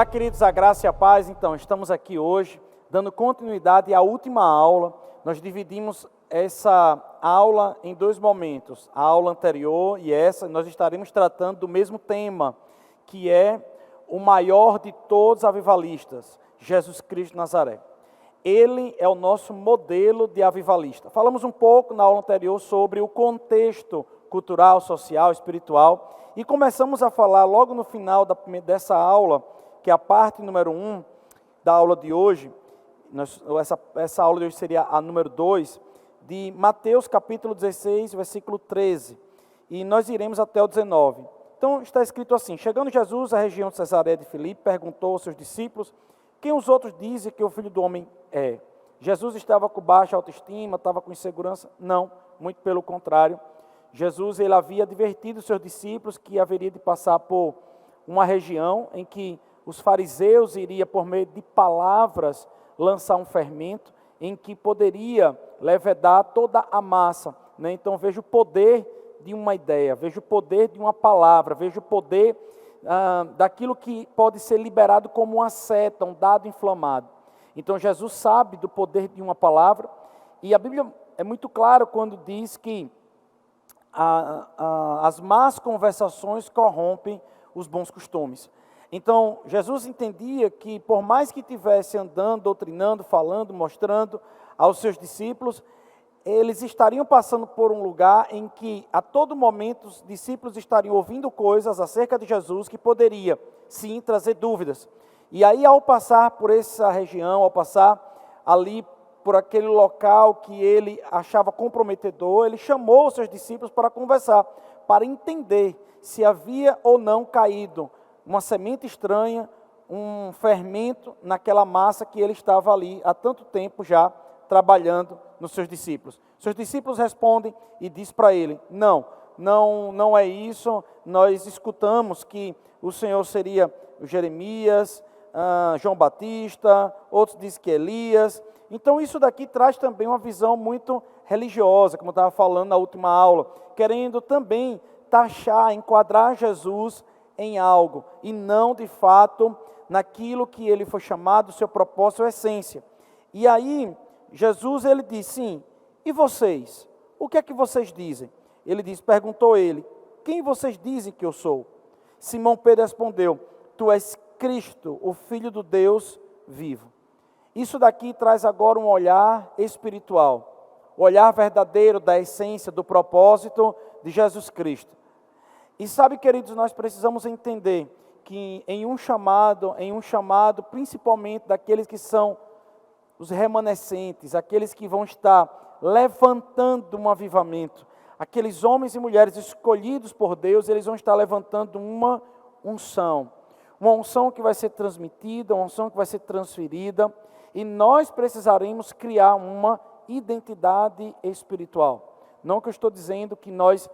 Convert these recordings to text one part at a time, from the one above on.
Olá, queridos, a graça e a paz. Então, estamos aqui hoje dando continuidade à última aula. Nós dividimos essa aula em dois momentos. A aula anterior e essa, nós estaremos tratando do mesmo tema, que é o maior de todos os avivalistas, Jesus Cristo de Nazaré. Ele é o nosso modelo de avivalista. Falamos um pouco na aula anterior sobre o contexto cultural, social, espiritual, e começamos a falar logo no final dessa aula, que é a parte número 1 da aula de hoje. Essa aula de hoje seria a número 2, de Mateus capítulo 16, versículo 13, e nós iremos até o 19. Então está escrito assim: chegando Jesus à região de Cesareia de Filipe, perguntou aos seus discípulos: quem os outros dizem que o Filho do Homem é? Jesus estava com baixa autoestima, estava com insegurança? Não, muito pelo contrário. Jesus ele havia advertido os seus discípulos que haveria de passar por uma região em que os fariseus iriam, por meio de palavras, lançar um fermento em que poderia levedar toda a massa, né? Então veja o poder de uma ideia, veja o poder de uma palavra, veja o poder daquilo que pode ser liberado como uma seta, um dado inflamado. Então Jesus sabe do poder de uma palavra, e a Bíblia é muito clara quando diz que as más conversações corrompem os bons costumes. Então Jesus entendia que por mais que estivesse andando, doutrinando, falando, mostrando aos seus discípulos, eles estariam passando por um lugar em que a todo momento os discípulos estariam ouvindo coisas acerca de Jesus que poderia, sim, trazer dúvidas. E aí, ao passar por essa região, ao passar ali por aquele local que ele achava comprometedor, ele chamou os seus discípulos para conversar, para entender se havia ou não caído uma semente estranha, um fermento naquela massa que ele estava ali há tanto tempo já trabalhando nos seus discípulos. Seus discípulos respondem e diz para ele: não é isso. Nós escutamos que o Senhor seria Jeremias, João Batista, outros dizem que Elias. Então isso daqui traz também uma visão muito religiosa, como eu estava falando na última aula, querendo também taxar, enquadrar Jesus em algo, e não de fato naquilo que ele foi chamado, seu propósito, sua essência. E aí Jesus ele diz: sim, e vocês? O que é que vocês dizem? Perguntou ele: quem vocês dizem que eu sou? Simão Pedro respondeu: tu és Cristo, o Filho do Deus vivo. Isso daqui traz agora um olhar espiritual, o olhar verdadeiro da essência, do propósito de Jesus Cristo. E sabe, queridos, nós precisamos entender que em um chamado, principalmente daqueles que são os remanescentes, aqueles que vão estar levantando um avivamento, aqueles homens e mulheres escolhidos por Deus, eles vão estar levantando uma unção que vai ser transmitida, uma unção que vai ser transferida, e nós precisaremos criar uma identidade espiritual. Não que eu estou dizendo que nós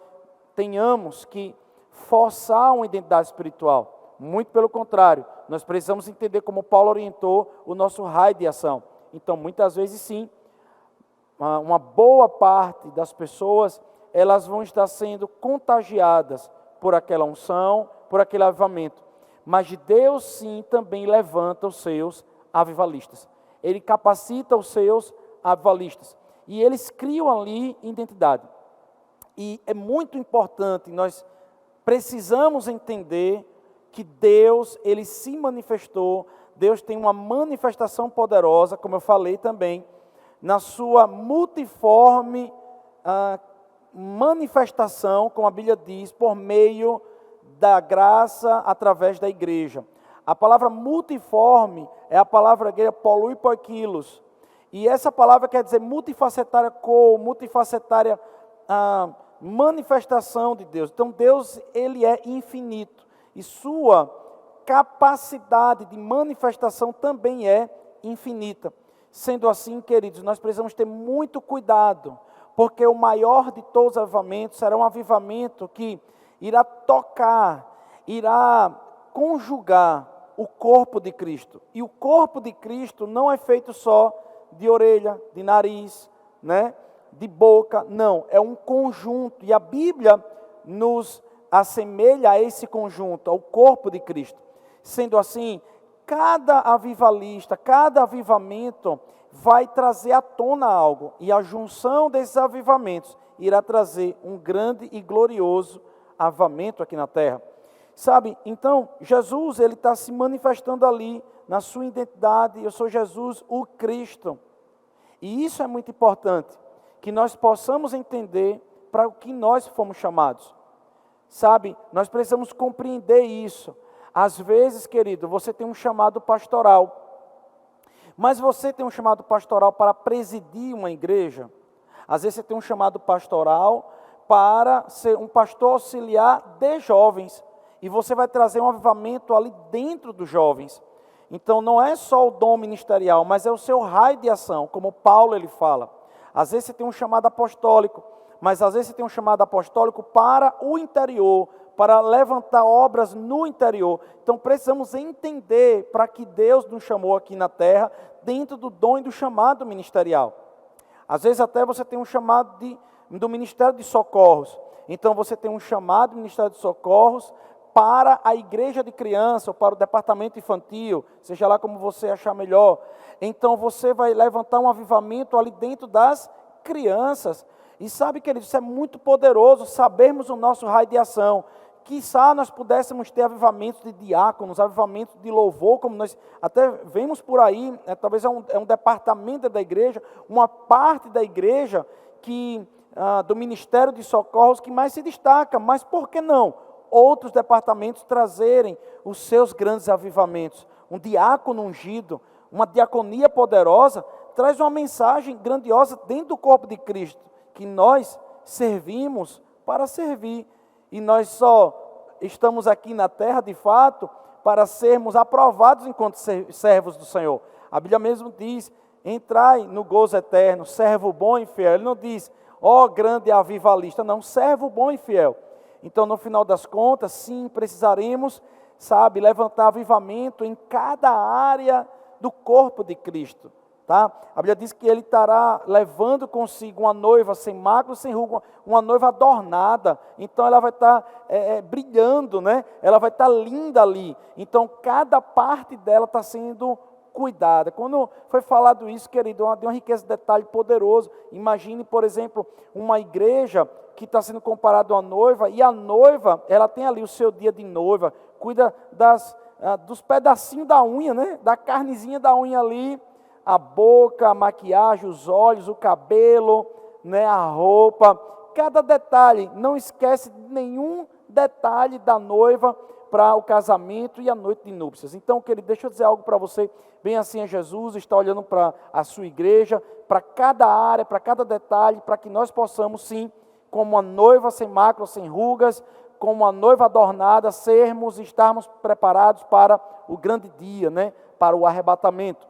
tenhamos que forçar uma identidade espiritual, muito pelo contrário, nós precisamos entender como Paulo orientou o nosso raio de ação. Então, muitas vezes sim, uma boa parte das pessoas, elas vão estar sendo contagiadas por aquela unção, por aquele avivamento. Mas Deus sim também levanta os seus avivalistas. Ele capacita os seus avivalistas. E eles criam ali identidade. E é muito importante, nós precisamos entender que Deus, ele se manifestou. Deus tem uma manifestação poderosa, como eu falei também, na sua multiforme manifestação, como a Bíblia diz, por meio da graça através da igreja. A palavra multiforme é a palavra grega poikilos, e essa palavra quer dizer multifacetária multifacetária manifestação de Deus. Então Deus, ele é infinito, e sua capacidade de manifestação também é infinita. Sendo assim, queridos, nós precisamos ter muito cuidado, porque o maior de todos os avivamentos será um avivamento que irá tocar, irá conjugar o corpo de Cristo. E o corpo de Cristo não é feito só de orelha, de nariz, né, de boca, não, é um conjunto. E a Bíblia nos assemelha a esse conjunto, ao corpo de Cristo. Sendo assim, cada avivalista, cada avivamento vai trazer à tona algo, e a junção desses avivamentos irá trazer um grande e glorioso avivamento aqui na terra. Sabe, então, Jesus, ele está se manifestando ali, na sua identidade, eu sou Jesus, o Cristo. E isso é muito importante, que nós possamos entender para o que nós fomos chamados. Sabe, nós precisamos compreender isso. Às vezes, querido, você tem um chamado pastoral, mas você tem um chamado pastoral para presidir uma igreja. Às vezes você tem um chamado pastoral para ser um pastor auxiliar de jovens, e você vai trazer um avivamento ali dentro dos jovens. Então não é só o dom ministerial, mas é o seu raio de ação, como Paulo ele fala. Às vezes você tem um chamado apostólico, mas às vezes você tem um chamado apostólico para o interior, para levantar obras no interior. Então precisamos entender para que Deus nos chamou aqui na terra, dentro do dom e do chamado ministerial. Às vezes até você tem um chamado do Ministério de Socorros. Então você tem um chamado do Ministério de Socorros para a igreja de criança, ou para o departamento infantil, seja lá como você achar melhor. Então você vai levantar um avivamento ali dentro das crianças. E sabe, querido, isso é muito poderoso, sabermos o nosso raio de ação. Quiçá nós pudéssemos ter avivamentos de diáconos, avivamentos de louvor, como nós até vemos por aí, talvez é um departamento da igreja, uma parte da igreja que, do Ministério de Socorros que mais se destaca, mas por que não outros departamentos trazerem os seus grandes avivamentos? Um diácono ungido, uma diaconia poderosa, traz uma mensagem grandiosa dentro do corpo de Cristo, que nós servimos para servir. E nós só estamos aqui na terra, de fato, para sermos aprovados enquanto servos do Senhor. A Bíblia mesmo diz, entrai no gozo eterno, servo bom e fiel. Ele não diz, ó grande avivalista, não, servo bom e fiel. Então, no final das contas, sim, precisaremos, sabe, levantar avivamento em cada área do corpo de Cristo. Tá? A Bíblia diz que ele estará levando consigo uma noiva sem mácula, sem ruga, uma noiva adornada. Então ela vai estar brilhando, né? Ela vai estar linda ali. Então cada parte dela está sendo cuidada. Quando foi falado isso, querido, de uma riqueza de detalhe poderoso. Imagine, por exemplo, uma igreja que está sendo comparada a uma noiva, e a noiva, ela tem ali o seu dia de noiva, cuida dos pedacinhos da unha, né? Da carnezinha da unha ali, a boca, a maquiagem, os olhos, o cabelo, né, a roupa, cada detalhe, não esquece nenhum detalhe da noiva para o casamento e a noite de núpcias. Então, querido, deixa eu dizer algo para você, bem assim é Jesus, está olhando para a sua igreja, para cada área, para cada detalhe, para que nós possamos sim, como uma noiva sem mácula, sem rugas, como uma noiva adornada, estarmos preparados para o grande dia, né, para o arrebatamento.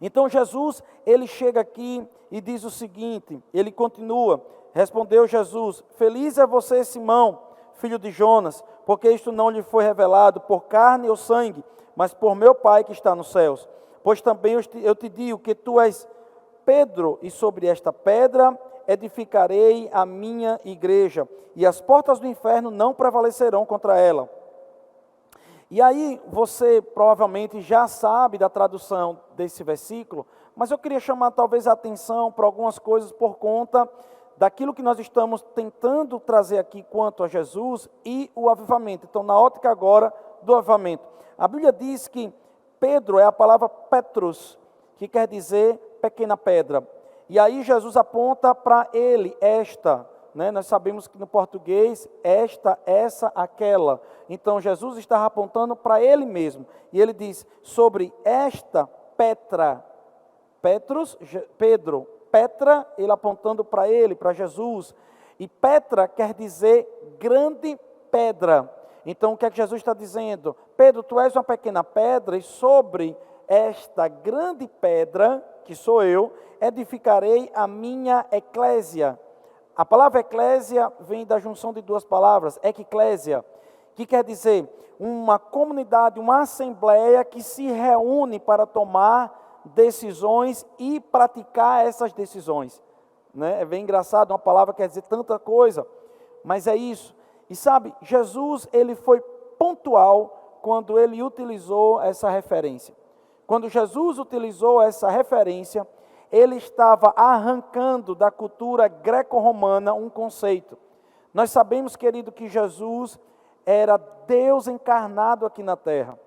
Então Jesus, ele chega aqui e diz o seguinte, ele continua, respondeu Jesus, feliz é você, Simão, filho de Jonas, porque isto não lhe foi revelado por carne ou sangue, mas por meu Pai que está nos céus. Pois também eu te digo que tu és Pedro, e sobre esta pedra edificarei a minha igreja, e as portas do inferno não prevalecerão contra ela. E aí você provavelmente já sabe da tradução desse versículo, mas eu queria chamar talvez a atenção para algumas coisas por conta daquilo que nós estamos tentando trazer aqui quanto a Jesus e o avivamento. Então, na ótica agora do avivamento. A Bíblia diz que Pedro é a palavra Petrus, que quer dizer pequena pedra. E aí Jesus aponta para ele, esta, né? Nós sabemos que no português, esta, essa, aquela. Então Jesus está apontando para ele mesmo. E ele diz, sobre esta Petra, Petrus, Pedro, Petra, ele apontando para ele, para Jesus. E Petra quer dizer grande pedra. Então o que é que Jesus está dizendo? Pedro, tu és uma pequena pedra, e sobre esta grande pedra, que sou eu, edificarei a minha eclésia. A palavra eclésia vem da junção de duas palavras, eclésia, que quer dizer uma comunidade, uma assembleia que se reúne para tomar decisões e praticar essas decisões. Né? É bem engraçado, uma palavra que quer dizer tanta coisa, mas é isso. E sabe, Jesus, ele foi pontual quando ele utilizou essa referência. Quando Jesus utilizou essa referência, ele estava arrancando da cultura greco-romana um conceito. Nós sabemos, querido, que Jesus era Deus encarnado aqui na terra.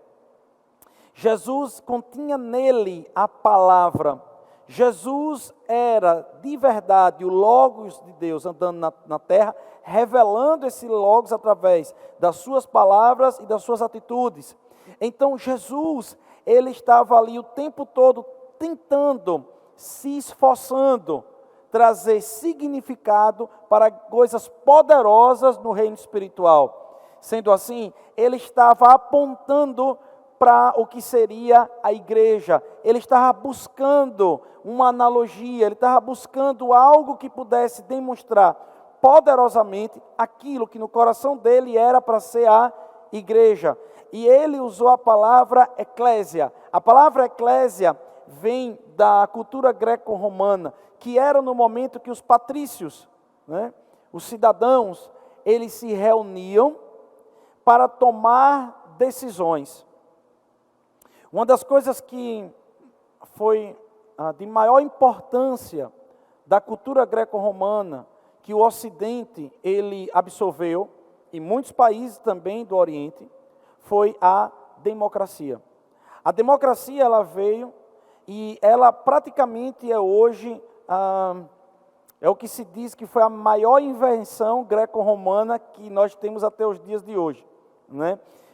Jesus continha nele a palavra. Jesus era de verdade o Logos de Deus andando na terra, revelando esse Logos através das suas palavras e das suas atitudes. Então Jesus, ele estava ali o tempo todo tentando, se esforçando, trazer significado para coisas poderosas no reino espiritual. Sendo assim, ele estava apontando para o que seria a igreja. Ele estava buscando uma analogia, ele estava buscando algo que pudesse demonstrar poderosamente aquilo que no coração dele era para ser a igreja. E ele usou a palavra eclésia. A palavra eclésia vem da cultura greco-romana, que era no momento que os patrícios, os cidadãos, eles se reuniam para tomar decisões. Uma das coisas que foi de maior importância da cultura greco-romana, que o Ocidente ele absorveu, e muitos países também do Oriente, foi a democracia. A democracia ela veio e ela praticamente é hoje, é o que se diz que foi a maior invenção greco-romana que nós temos até os dias de hoje.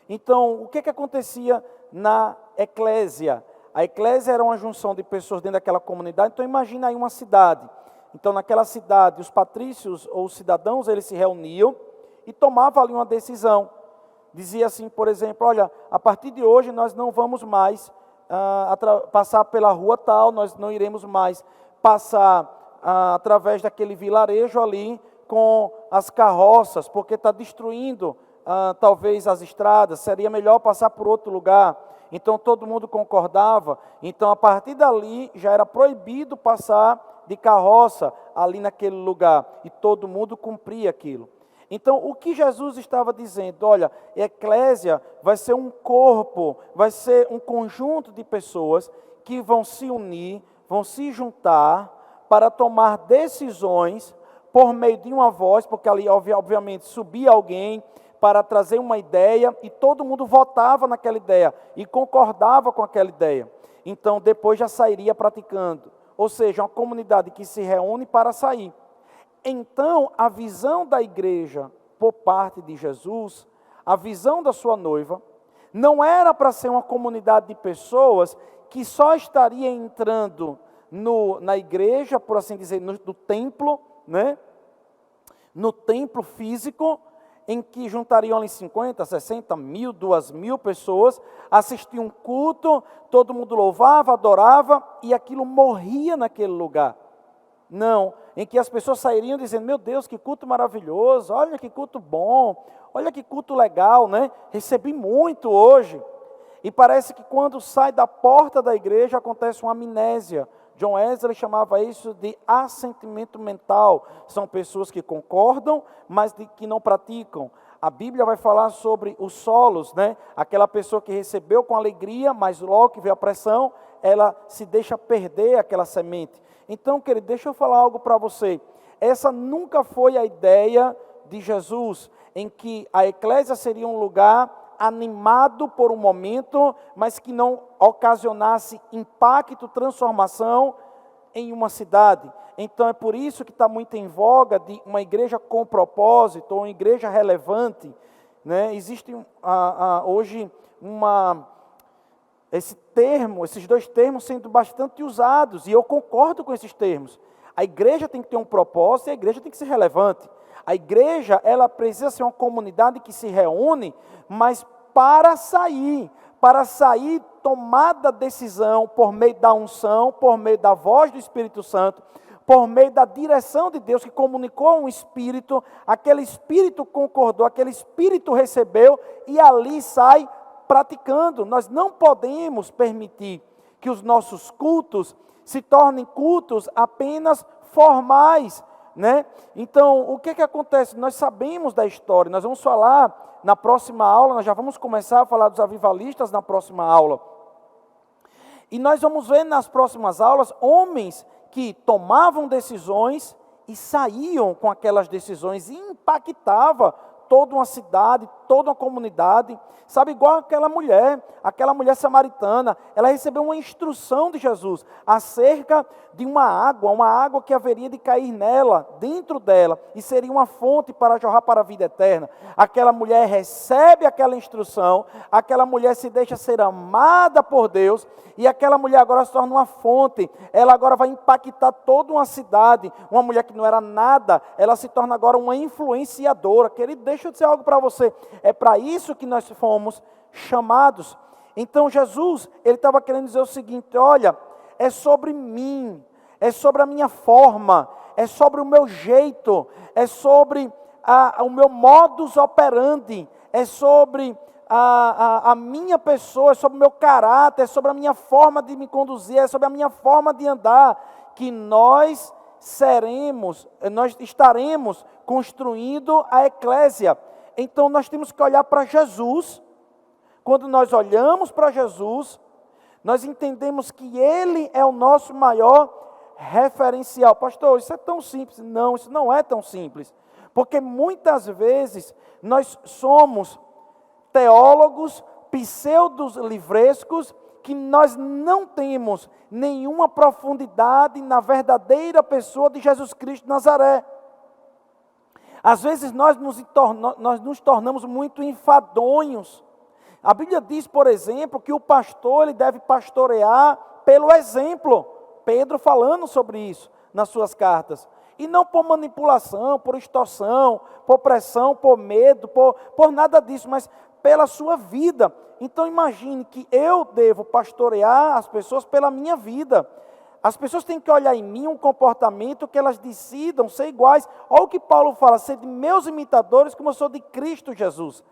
Então, o que acontecia na eclésia? A eclésia era uma junção de pessoas dentro daquela comunidade. Então imagina aí uma cidade. Então naquela cidade, os patrícios ou os cidadãos, eles se reuniam e tomavam ali uma decisão. Dizia assim, por exemplo, olha, a partir de hoje nós não vamos mais passar pela rua tal, nós não iremos mais passar através daquele vilarejo ali com as carroças, porque está destruindo talvez as estradas, seria melhor passar por outro lugar. Então todo mundo concordava. Então a partir dali já era proibido passar de carroça ali naquele lugar, e todo mundo cumpria aquilo. Então o que Jesus estava dizendo, olha, a eclésia vai ser um corpo, vai ser um conjunto de pessoas que vão se unir, vão se juntar para tomar decisões por meio de uma voz, porque ali obviamente subia alguém para trazer uma ideia, e todo mundo votava naquela ideia, e concordava com aquela ideia. Então, depois já sairia praticando. Ou seja, uma comunidade que se reúne para sair. Então, a visão da igreja, por parte de Jesus, a visão da sua noiva, não era para ser uma comunidade de pessoas que só estaria entrando na igreja, por assim dizer, no templo, no templo físico, em que juntariam ali 50, 60, 1.000, 2.000 pessoas, assistiam um culto, todo mundo louvava, adorava, e aquilo morria naquele lugar. Não, em que as pessoas sairiam dizendo, meu Deus, que culto maravilhoso, olha que culto bom, olha que culto legal, recebi muito hoje. E parece que quando sai da porta da igreja acontece uma amnésia. John Wesley chamava isso de assentimento mental. São pessoas que concordam, mas que não praticam. A Bíblia vai falar sobre os solos, Aquela pessoa que recebeu com alegria, mas logo que vê a pressão, ela se deixa perder aquela semente. Então, querido, deixa eu falar algo para você. Essa nunca foi a ideia de Jesus, em que a eclésia seria um lugar animado por um momento, mas que não ocasionasse impacto, transformação em uma cidade. Então é por isso que está muito em voga de uma igreja com propósito, ou uma igreja relevante. Existe hoje esses dois termos sendo bastante usados, e eu concordo com esses termos. A igreja tem que ter um propósito e a igreja tem que ser relevante. A igreja, ela precisa ser uma comunidade que se reúne, mas para sair tomada decisão por meio da unção, por meio da voz do Espírito Santo, por meio da direção de Deus que comunicou um espírito, aquele espírito concordou, aquele espírito recebeu e ali sai praticando. Nós não podemos permitir que os nossos cultos se tornem cultos apenas formais, né? Então, o que que acontece? Nós sabemos da história, nós vamos falar na próxima aula, nós já vamos começar a falar dos avivalistas na próxima aula. E nós vamos ver nas próximas aulas homens que tomavam decisões e saíam com aquelas decisões e impactava toda uma cidade, toda uma comunidade. Sabe, igual aquela mulher samaritana, ela recebeu uma instrução de Jesus acerca de uma água que haveria de cair nela, dentro dela, e seria uma fonte para jorrar para a vida eterna. Aquela mulher recebe aquela instrução, aquela mulher se deixa ser amada por Deus, e aquela mulher agora se torna uma fonte, ela agora vai impactar toda uma cidade. Uma mulher que não era nada, ela se torna agora uma influenciadora. Querido, deixa eu dizer algo para você, é para isso que nós fomos chamados. Então Jesus, ele estava querendo dizer o seguinte: olha, é sobre mim, é sobre a minha forma, é sobre o meu jeito, é sobre o meu modus operandi, é sobre a minha pessoa, é sobre o meu caráter, é sobre a minha forma de me conduzir, é sobre a minha forma de andar, que nós estaremos construindo a eclésia. Então nós temos que olhar para Jesus. Quando nós olhamos para Jesus, nós entendemos que Ele é o nosso maior referencial. Pastor, isso é tão simples. Não, isso não é tão simples. Porque muitas vezes nós somos teólogos, pseudos livrescos, que nós não temos nenhuma profundidade na verdadeira pessoa de Jesus Cristo de Nazaré. Às vezes nós nos tornamos muito enfadonhos. A Bíblia diz, por exemplo, que o pastor ele deve pastorear pelo exemplo. Pedro falando sobre isso nas suas cartas. E não por manipulação, por extorsão, por pressão, por medo, por nada disso, mas pela sua vida. Então imagine que eu devo pastorear as pessoas pela minha vida. As pessoas têm que olhar em mim um comportamento que elas decidam ser iguais. Olha o que Paulo fala: ser de meus imitadores como eu sou de Cristo Jesus.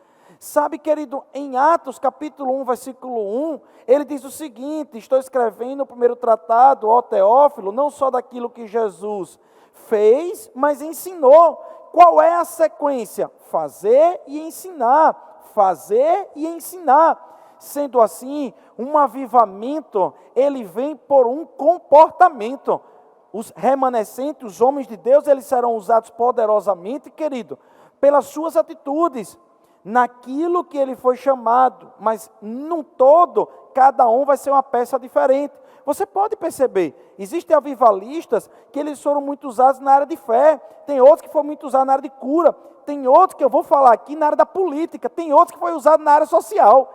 Sabe, querido, em Atos capítulo 1, versículo 1, ele diz o seguinte: estou escrevendo o primeiro tratado, ó Teófilo, não só daquilo que Jesus fez, mas ensinou. Qual é a sequência? Fazer e ensinar, fazer e ensinar. Sendo assim, um avivamento, ele vem por um comportamento. Os remanescentes, os homens de Deus, eles serão usados poderosamente, querido, pelas suas atitudes, naquilo que ele foi chamado, mas num todo, cada um vai ser uma peça diferente. Você pode perceber, existem avivalistas que eles foram muito usados na área de fé, tem outros que foram muito usados na área de cura, tem outros que eu vou falar aqui na área da política, tem outros que foi usado na área social.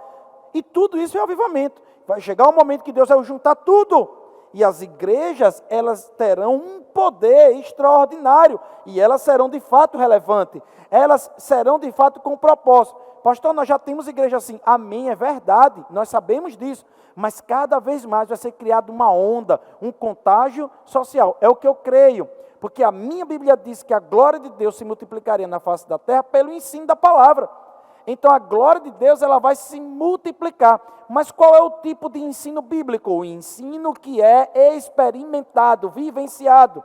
E tudo isso é avivamento. Vai chegar um momento que Deus vai juntar tudo. E as igrejas, elas terão um poder extraordinário. E elas serão de fato relevantes. Elas serão de fato com propósito. Pastor, nós já temos igreja assim. Amém, é verdade. Nós sabemos disso. Mas cada vez mais vai ser criada uma onda, um contágio social. É o que eu creio. Porque a minha Bíblia diz que a glória de Deus se multiplicaria na face da terra pelo ensino da palavra. Então a glória de Deus ela vai se multiplicar. Mas qual é o tipo de ensino bíblico? O ensino que é experimentado, vivenciado.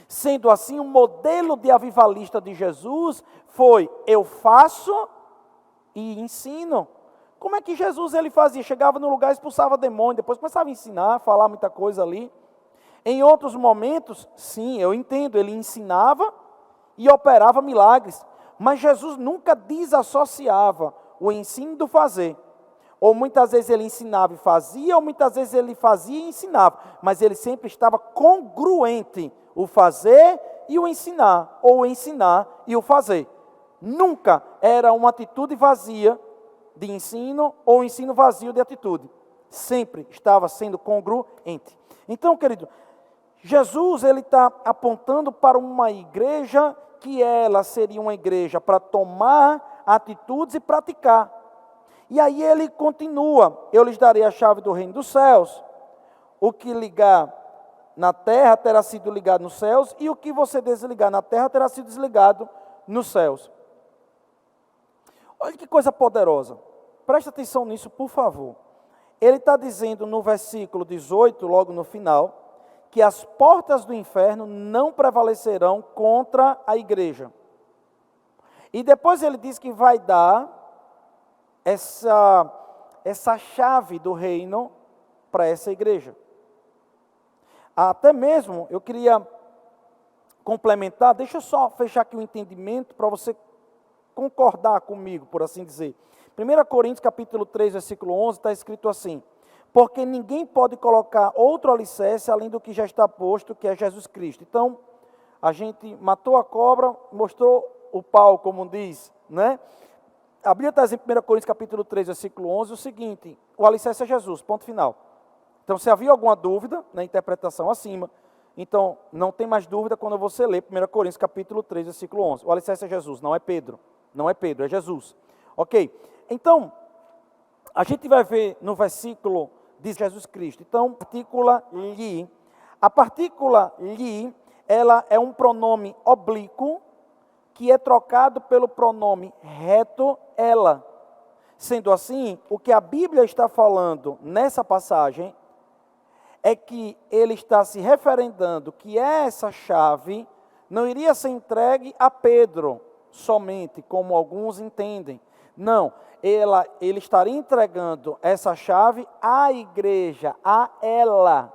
Sendo assim, o modelo de avivalista de Jesus foi: eu faço e ensino. Como é que Jesus ele fazia? Chegava no lugar, expulsava demônio, depois começava a ensinar, falar muita coisa ali. Em outros momentos, sim, eu entendo, ele ensinava e operava milagres. Mas Jesus nunca desassociava o ensino do fazer. Ou muitas vezes ele ensinava e fazia, ou muitas vezes ele fazia e ensinava. Mas ele sempre estava congruente, o fazer e o ensinar, ou o ensinar e o fazer. Nunca era uma atitude vazia de ensino, ou um ensino vazio de atitude. Sempre estava sendo congruente. Então, querido, Jesus ele está apontando para uma igreja que ela seria uma igreja para tomar atitudes e praticar. E aí ele continua: eu lhes darei a chave do reino dos céus. O que ligar na terra terá sido ligado nos céus, e o que você desligar na terra terá sido desligado nos céus. Olha que coisa poderosa. Presta atenção nisso, por favor. Ele está dizendo no versículo 18, logo no final, que as portas do inferno não prevalecerão contra a igreja. E depois ele diz que vai dar essa chave do reino para essa igreja. Até mesmo, eu queria complementar, deixa eu só fechar aqui o entendimento para você concordar comigo, por assim dizer. 1 Coríntios capítulo 3, versículo 11, está escrito assim: porque ninguém pode colocar outro alicerce além do que já está posto, que é Jesus Cristo. Então, a gente matou a cobra, mostrou o pau, como diz, né? A Bíblia está dizendo em 1 Coríntios capítulo 3, versículo 11, o seguinte: o alicerce é Jesus, ponto final. Então, se havia alguma dúvida na interpretação acima, então não tem mais dúvida quando você lê 1 Coríntios capítulo 3, versículo 11. O alicerce é Jesus, não é Pedro. Não é Pedro, é Jesus. Ok? Então, a gente vai ver no versículo de Jesus Cristo. Então, partícula li. A partícula li, ela é um pronome oblíquo que é trocado pelo pronome reto, ela. Sendo assim, o que a Bíblia está falando nessa passagem é que ele está se referendando que essa chave não iria ser entregue a Pedro somente, como alguns entendem. Não, ele estaria entregando essa chave à igreja, a ela,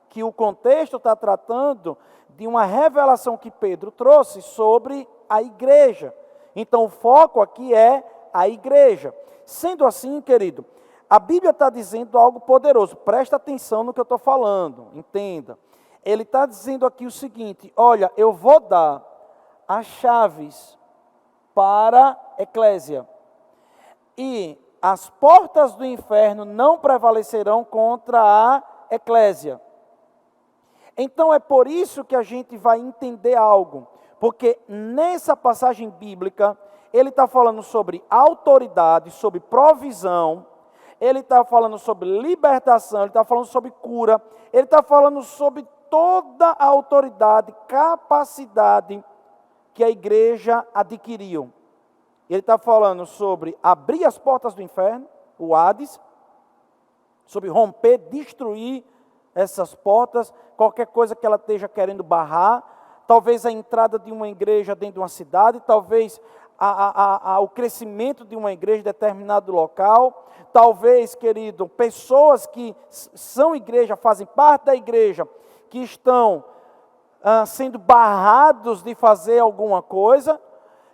que o contexto está tratando de uma revelação que Pedro trouxe sobre a igreja. Então o foco aqui é a igreja. Sendo assim, querido, a Bíblia está dizendo algo poderoso, presta atenção no que eu estou falando, entenda. Ele está dizendo aqui o seguinte: olha, eu vou dar as chaves para a eclésia, e as portas do inferno não prevalecerão contra a eclésia. Então é por isso que a gente vai entender algo, porque nessa passagem bíblica, ele está falando sobre autoridade, sobre provisão, ele está falando sobre libertação, ele está falando sobre cura, ele está falando sobre toda a autoridade, capacidade que a igreja adquiriu. Ele está falando sobre abrir as portas do inferno, o Hades, sobre romper, destruir essas portas, qualquer coisa que ela esteja querendo barrar, talvez a entrada de uma igreja dentro de uma cidade, talvez o crescimento de uma igreja em determinado local, talvez, querido, pessoas que são igreja, fazem parte da igreja, que estão sendo barrados de fazer alguma coisa,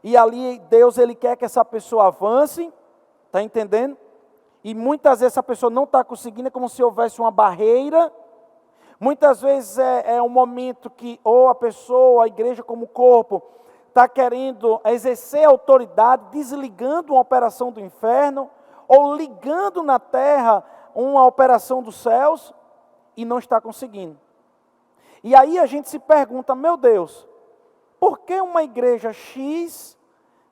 e ali Deus ele quer que essa pessoa avance, está entendendo? E muitas vezes essa pessoa não está conseguindo, é como se houvesse uma barreira. Muitas vezes é um momento que ou a pessoa, a igreja como corpo, está querendo exercer autoridade, desligando uma operação do inferno, ou ligando na terra uma operação dos céus, e não está conseguindo. E aí a gente se pergunta: meu Deus, por que uma igreja X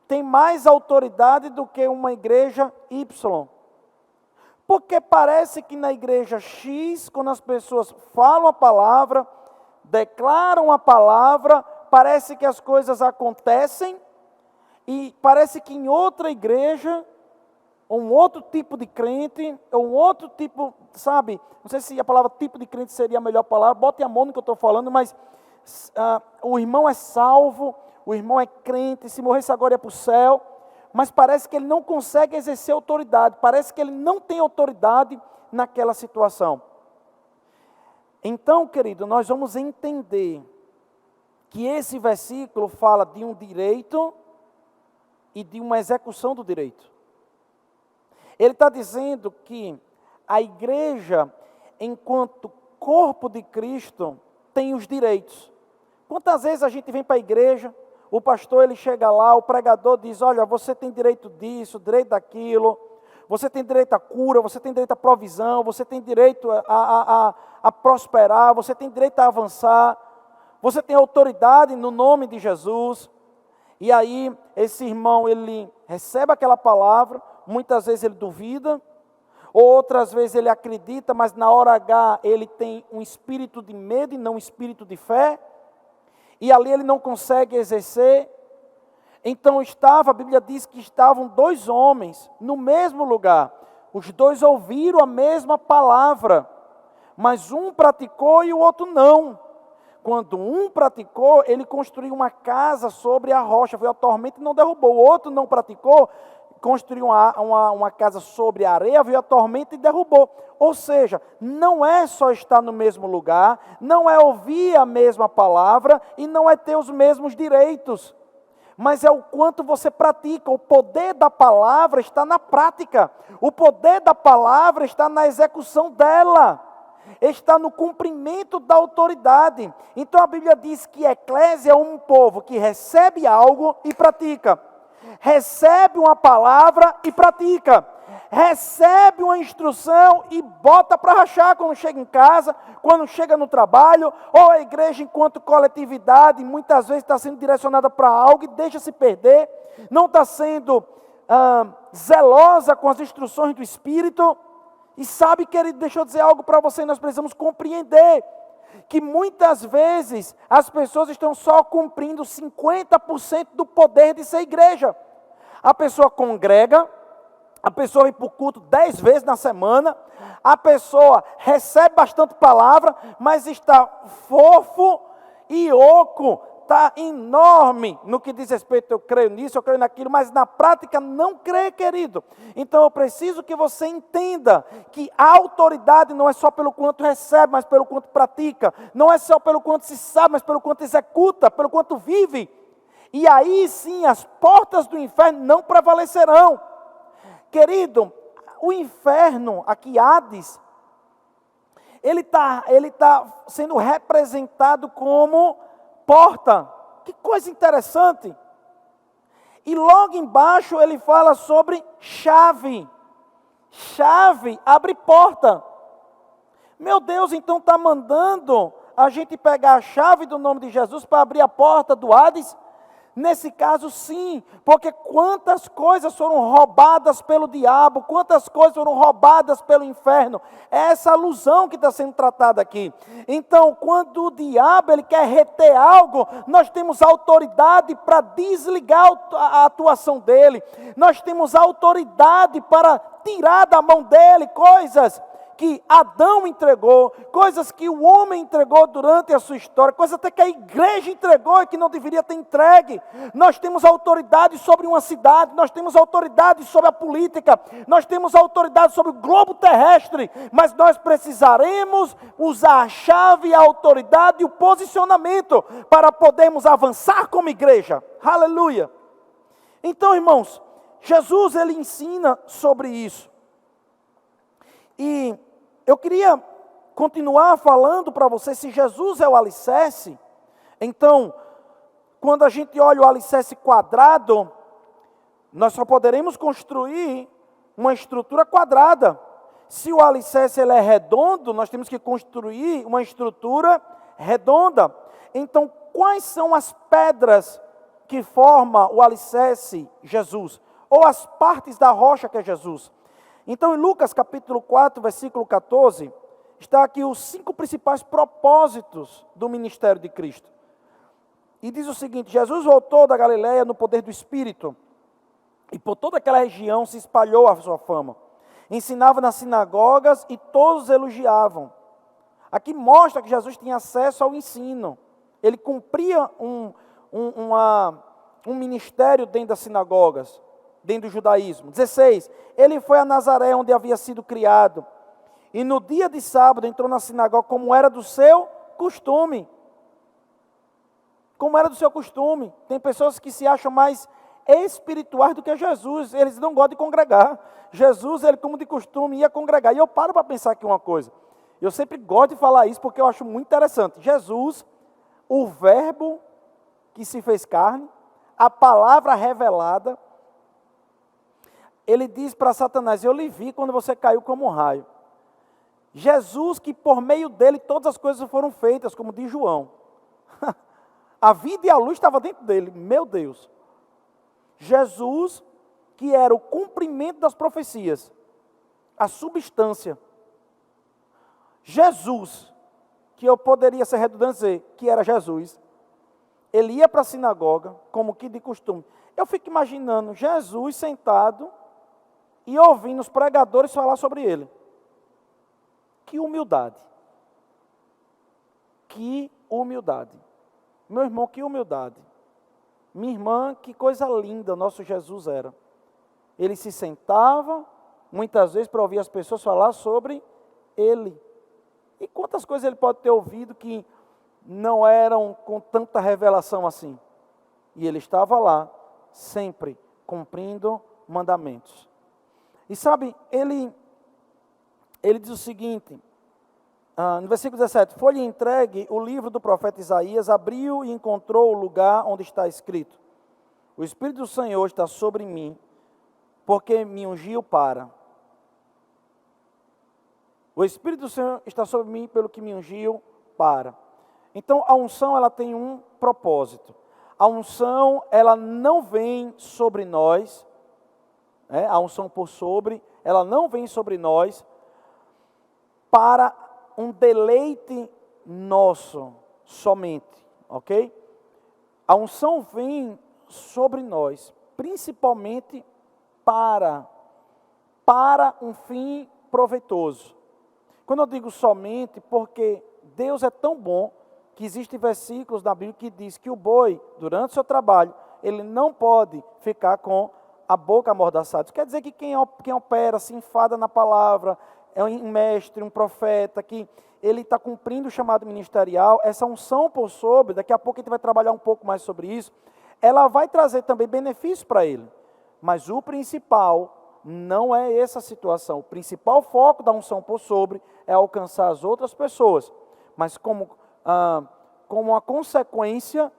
tem mais autoridade do que uma igreja Y? Porque parece que na igreja X, quando as pessoas falam a palavra, declaram a palavra, parece que as coisas acontecem, e parece que em outra igreja, um outro tipo de crente, ou um outro tipo, sabe, não sei se a palavra tipo de crente seria a melhor palavra, bote a mão no que eu estou falando, mas o irmão é salvo, o irmão é crente, se morresse agora ia para o céu, mas parece que ele não consegue exercer autoridade, parece que ele não tem autoridade naquela situação. Então, querido, nós vamos entender que esse versículo fala de um direito e de uma execução do direito. Ele está dizendo que a igreja, enquanto corpo de Cristo, tem os direitos. Quantas vezes a gente vem para a igreja, o pastor ele chega lá, o pregador diz: olha, você tem direito disso, direito daquilo, você tem direito à cura, você tem direito à provisão, você tem direito a prosperar, você tem direito a avançar, você tem autoridade no nome de Jesus. E aí esse irmão ele recebe aquela palavra, muitas vezes ele duvida, outras vezes ele acredita, mas na hora H ele tem um espírito de medo e não um espírito de fé, e ali ele não consegue exercer. Então a Bíblia diz que estavam dois homens no mesmo lugar, os dois ouviram a mesma palavra, mas um praticou e o outro não. Quando um praticou, ele construiu uma casa sobre a rocha, veio a tormenta e não derrubou. O outro não praticou, construiu uma casa sobre a areia, veio a tormenta e derrubou. Ou seja, não é só estar no mesmo lugar, não é ouvir a mesma palavra e não é ter os mesmos direitos, mas é o quanto você pratica. O poder da palavra está na prática, o poder da palavra está na execução dela, está no cumprimento da autoridade. Então a Bíblia diz que eclésia é um povo que recebe algo e pratica, recebe uma palavra e pratica, recebe uma instrução e bota para rachar quando chega em casa, quando chega no trabalho, ou a igreja enquanto coletividade, muitas vezes está sendo direcionada para algo e deixa se perder, não está sendo zelosa com as instruções do Espírito. E sabe, querido, deixa eu dizer algo para você, nós precisamos compreender que muitas vezes as pessoas estão só cumprindo 50% do poder de ser igreja. A pessoa congrega, a pessoa vem para o culto 10 vezes na semana, a pessoa recebe bastante palavra, mas está fofo e oco, está enorme no que diz respeito, eu creio nisso, eu creio naquilo, mas na prática não crê, querido. Então eu preciso que você entenda que a autoridade não é só pelo quanto recebe, mas pelo quanto pratica, não é só pelo quanto se sabe, mas pelo quanto executa, pelo quanto vive. E aí sim as portas do inferno não prevalecerão. Querido, o inferno, aqui Hades, ele tá sendo representado como porta. Que coisa interessante. E logo embaixo ele fala sobre chave. Chave abre porta. Meu Deus, então está mandando a gente pegar a chave do nome de Jesus para abrir a porta do Hades? Nesse caso sim, porque quantas coisas foram roubadas pelo diabo, quantas coisas foram roubadas pelo inferno, é essa alusão que está sendo tratada aqui. Então, quando o diabo ele quer reter algo, nós temos autoridade para desligar a atuação dele, nós temos autoridade para tirar da mão dele coisas que Adão entregou, coisas que o homem entregou durante a sua história, coisas até que a igreja entregou e que não deveria ter entregue. Nós temos autoridade sobre uma cidade, nós temos autoridade sobre a política, nós temos autoridade sobre o globo terrestre, mas nós precisaremos usar a chave, a autoridade e o posicionamento para podermos avançar como igreja. Aleluia! Então, irmãos, Jesus ele ensina sobre isso. E eu queria continuar falando para você, se Jesus é o alicerce, então, quando a gente olha o alicerce quadrado, nós só poderemos construir uma estrutura quadrada. Se o alicerce ele é redondo, nós temos que construir uma estrutura redonda. Então, quais são as pedras que formam o alicerce Jesus? Ou as partes da rocha que é Jesus? Então, em Lucas capítulo 4, versículo 14, está aqui os 5 principais propósitos do ministério de Cristo. E diz o seguinte: Jesus voltou da Galileia no poder do Espírito, e por toda aquela região se espalhou a sua fama. Ensinava nas sinagogas e todos elogiavam. Aqui mostra que Jesus tinha acesso ao ensino. Ele cumpria um ministério dentro das sinagogas, dentro do judaísmo. 16, ele foi a Nazaré, onde havia sido criado, e no dia de sábado entrou na sinagoga, como era do seu costume. Como era do seu costume. Tem pessoas que se acham mais espirituais do que Jesus, eles não gostam de congregar. Jesus, ele como de costume, ia congregar. E eu paro para pensar aqui uma coisa, eu sempre gosto de falar isso, porque eu acho muito interessante. Jesus, o verbo que se fez carne, a palavra revelada, ele diz para Satanás: eu lhe vi quando você caiu como um raio. Jesus, que por meio dele todas as coisas foram feitas, como diz João. A vida e a luz estavam dentro dele, meu Deus. Jesus, que era o cumprimento das profecias, a substância. Jesus, que eu poderia ser redundante dizer, que era Jesus, ele ia para a sinagoga, como que de costume. Eu fico imaginando Jesus sentado e ouvindo os pregadores falar sobre ele. Que humildade. Que humildade. Meu irmão, que humildade. Minha irmã, que coisa linda o nosso Jesus era. Ele se sentava, muitas vezes, para ouvir as pessoas falar sobre ele. E quantas coisas ele pode ter ouvido que não eram com tanta revelação assim. E ele estava lá, sempre cumprindo mandamentos. E sabe, ele diz o seguinte, no versículo 17: foi-lhe entregue o livro do profeta Isaías, abriu e encontrou o lugar onde está escrito: o Espírito do Senhor está sobre mim, porque me ungiu para. O Espírito do Senhor está sobre mim, pelo que me ungiu para. Então, a unção, ela tem um propósito. A unção, ela não vem sobre nós, a unção por sobre, ela não vem sobre nós para um deleite nosso somente, ok? A unção vem sobre nós, principalmente para um fim proveitoso. Quando eu digo somente, porque Deus é tão bom, que existem versículos na Bíblia que diz que o boi, durante o seu trabalho, ele não pode ficar com a boca amordaçada. Isso quer dizer que quem opera, se enfada na palavra, é um mestre, um profeta, que ele está cumprindo o chamado ministerial, essa unção por sobre, daqui a pouco a gente vai trabalhar um pouco mais sobre isso, ela vai trazer também benefício para ele. Mas o principal não é essa situação. O principal foco da unção por sobre é alcançar as outras pessoas. Mas como uma consequência,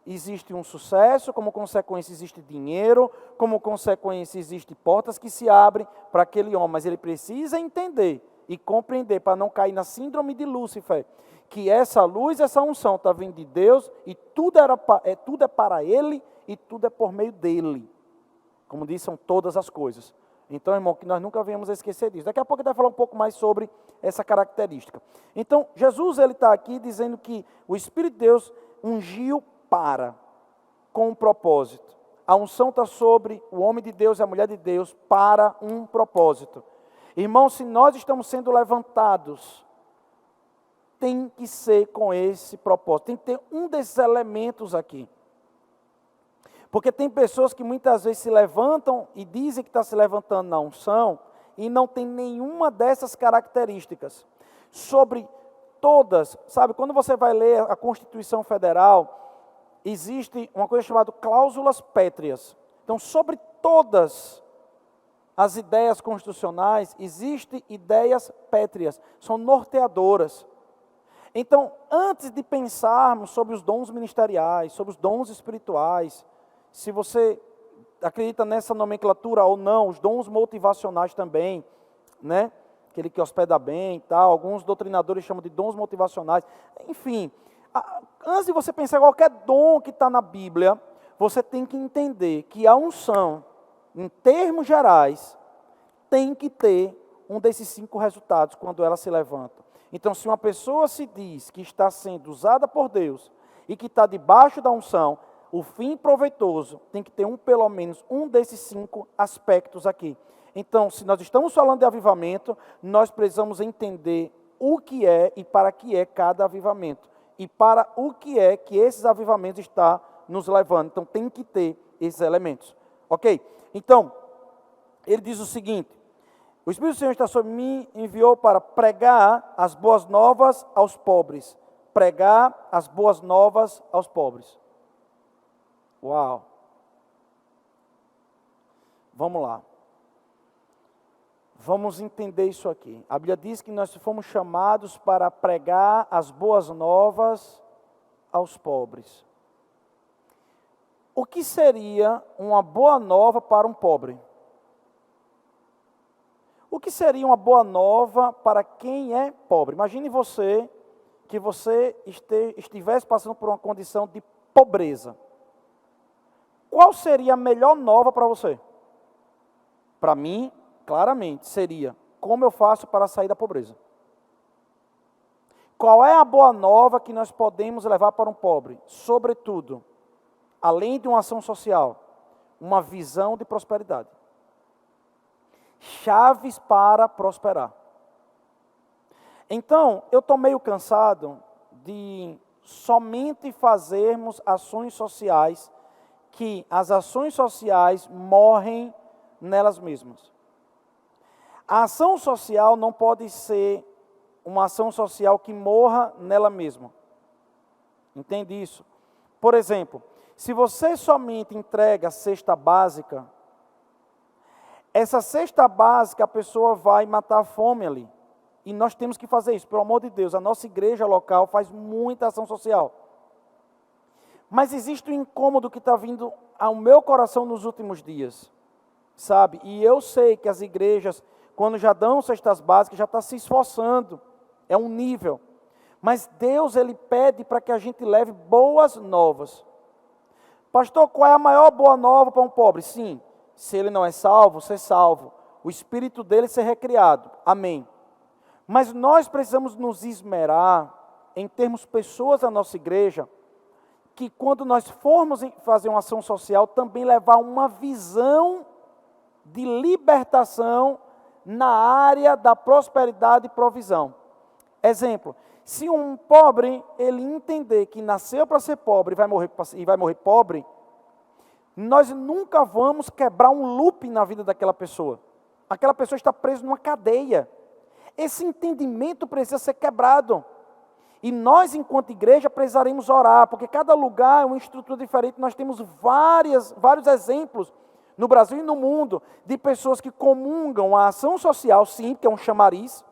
existe um sucesso, como consequência existe dinheiro, como consequência existe portas que se abrem para aquele homem, mas ele precisa entender e compreender, para não cair na síndrome de Lúcifer, que essa luz, essa unção está vindo de Deus, e tudo é para Ele, e tudo é por meio dEle, como diz, são todas as coisas. Então, irmão, que nós nunca venhamos a esquecer disso. Daqui a pouco a gente vai falar um pouco mais sobre essa característica. Então, Jesus, ele está aqui dizendo que o Espírito de Deus ungiu com um propósito. A unção está sobre o homem de Deus e a mulher de Deus para um propósito. Irmão, se nós estamos sendo levantados, tem que ser com esse propósito. Tem que ter um desses elementos aqui. Porque tem pessoas que muitas vezes se levantam e dizem que está se levantando na unção e não tem nenhuma dessas características. Sobre todas, sabe, quando você vai ler a Constituição Federal, existe uma coisa chamada cláusulas pétreas. Então, sobre todas as ideias constitucionais, existem ideias pétreas, são norteadoras. Então, antes de pensarmos sobre os dons ministeriais, sobre os dons espirituais, se você acredita nessa nomenclatura ou não, os dons motivacionais também, né? Aquele que hospeda bem e tal, alguns doutrinadores chamam de dons motivacionais. Enfim, antes de você pensar em qualquer dom que está na Bíblia, você tem que entender que a unção, em termos gerais, tem que ter um desses 5 resultados quando ela se levanta. Então, se uma pessoa se diz que está sendo usada por Deus e que está debaixo da unção, o fim proveitoso tem que ter pelo menos um desses 5 aspectos aqui. Então, se nós estamos falando de avivamento, nós precisamos entender o que é e para que é cada avivamento. E para o que é que esses avivamentos estão nos levando. Então, tem que ter esses elementos. Ok? Então, ele diz o seguinte: o Espírito do Senhor está sobre mim, enviou para pregar as boas novas aos pobres. Pregar as boas novas aos pobres. Uau! Vamos lá. Vamos entender isso aqui. A Bíblia diz que nós fomos chamados para pregar as boas novas aos pobres. O que seria uma boa nova para um pobre? O que seria uma boa nova para quem é pobre? Imagine que você estivesse passando por uma condição de pobreza. Qual seria a melhor nova para você? Para mim, claramente, seria: como eu faço para sair da pobreza? Qual é a boa nova que nós podemos levar para um pobre? Sobretudo, além de uma ação social, uma visão de prosperidade. Chaves para prosperar. Então, eu estou meio cansado de somente fazermos ações sociais, que as ações sociais morrem nelas mesmas. A ação social não pode ser uma ação social que morra nela mesma. Entende isso? Por exemplo, se você somente entrega a cesta básica, essa cesta básica a pessoa vai matar a fome ali. E nós temos que fazer isso, pelo amor de Deus. A nossa igreja local faz muita ação social. Mas existe um incômodo que está vindo ao meu coração nos últimos dias, sabe? E eu sei que as igrejas, quando já dão cestas básicas, já estão se esforçando. É um nível. Mas Deus, Ele pede para que a gente leve boas novas. Pastor, qual é a maior boa nova para um pobre? Sim, se ele não é salvo, ser salvo. O espírito dele ser recriado. Amém. Mas nós precisamos nos esmerar em termos pessoas da nossa igreja, que quando nós formos fazer uma ação social, também levar uma visão de libertação na área da prosperidade e provisão. Exemplo, se um pobre, ele entender que nasceu para ser pobre e vai morrer pobre, nós nunca vamos quebrar um loop na vida daquela pessoa. Aquela pessoa está presa numa cadeia. Esse entendimento precisa ser quebrado. E nós, enquanto igreja, precisaremos orar, porque cada lugar é uma estrutura diferente. Nós temos vários exemplos no Brasil e no mundo de pessoas que comungam a ação social, sim, que é um chamariz.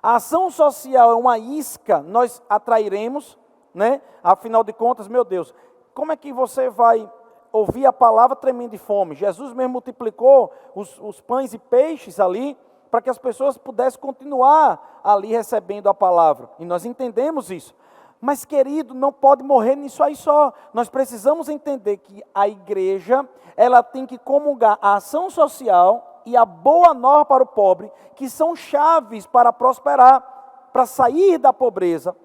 A ação social é uma isca, nós atrairemos, né? Afinal de contas, meu Deus, como é que você vai ouvir a palavra tremendo de fome? Jesus mesmo multiplicou os pães e peixes ali, para que as pessoas pudessem continuar ali recebendo a palavra. E nós entendemos isso. Mas, querido, não pode morrer nisso aí só. Nós precisamos entender que a igreja, ela tem que comungar a ação social e a boa nova para o pobre, que são chaves para prosperar, para sair da pobreza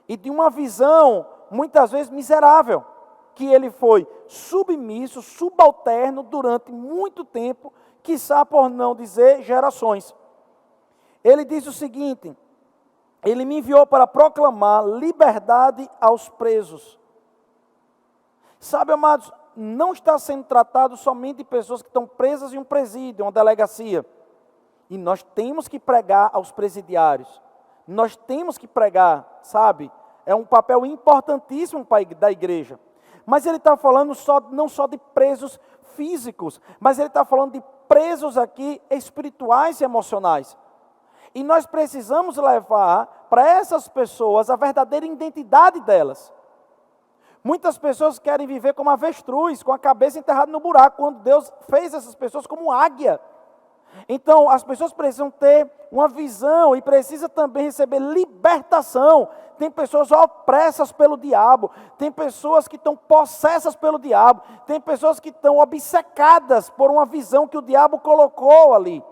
e de uma visão, muitas vezes, miserável, que ele foi submisso, subalterno durante muito tempo, quiçá por não dizer gerações. Ele diz o seguinte: ele me enviou para proclamar liberdade aos presos. Sabe, amados, não está sendo tratado somente de pessoas que estão presas em um presídio, uma delegacia. E nós temos que pregar aos presidiários. Nós temos que pregar, sabe? É um papel importantíssimo da igreja. Mas ele está falando não só de presos físicos, mas ele está falando de presos aqui espirituais e emocionais. E nós precisamos levar para essas pessoas a verdadeira identidade delas. Muitas pessoas querem viver como avestruz, com a cabeça enterrada no buraco, quando Deus fez essas pessoas como águia. Então, as pessoas precisam ter uma visão e precisam também receber libertação. Tem pessoas opressas pelo diabo, tem pessoas que estão possessas pelo diabo, tem pessoas que estão obcecadas por uma visão que o diabo colocou ali.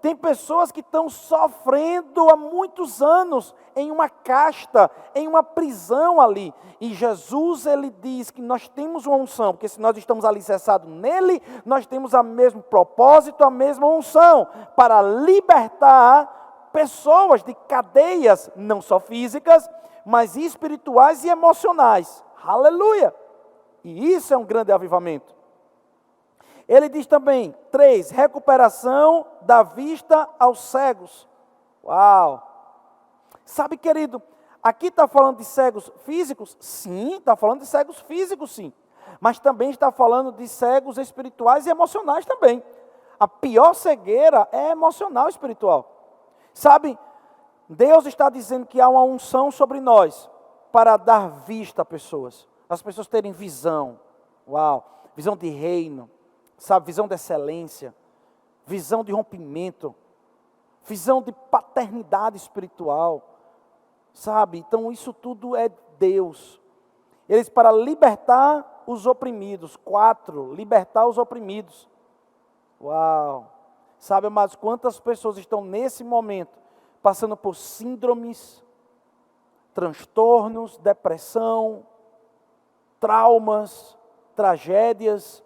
Tem pessoas que estão sofrendo há muitos anos em uma casta, em uma prisão ali. E Jesus, ele diz que nós temos uma unção, porque se nós estamos alicerçados nele, nós temos o mesmo propósito, a mesma unção, para libertar pessoas de cadeias, não só físicas, mas espirituais e emocionais. Aleluia! E isso é um grande avivamento. Ele diz também, 3, recuperação da vista aos cegos. Uau! Sabe, querido, aqui está falando de cegos físicos? Sim, está falando de cegos físicos, sim. Mas também está falando de cegos espirituais e emocionais também. A pior cegueira é emocional e espiritual. Sabe, Deus está dizendo que há uma unção sobre nós para dar vista a pessoas. As pessoas terem visão. Uau! Visão de reino. Sabe, visão de excelência, visão de rompimento, visão de paternidade espiritual, sabe? Então isso tudo é Deus. Eles para libertar os oprimidos. 4, libertar os oprimidos. Uau! Sabe, amados, quantas pessoas estão nesse momento passando por síndromes, transtornos, depressão, traumas, tragédias,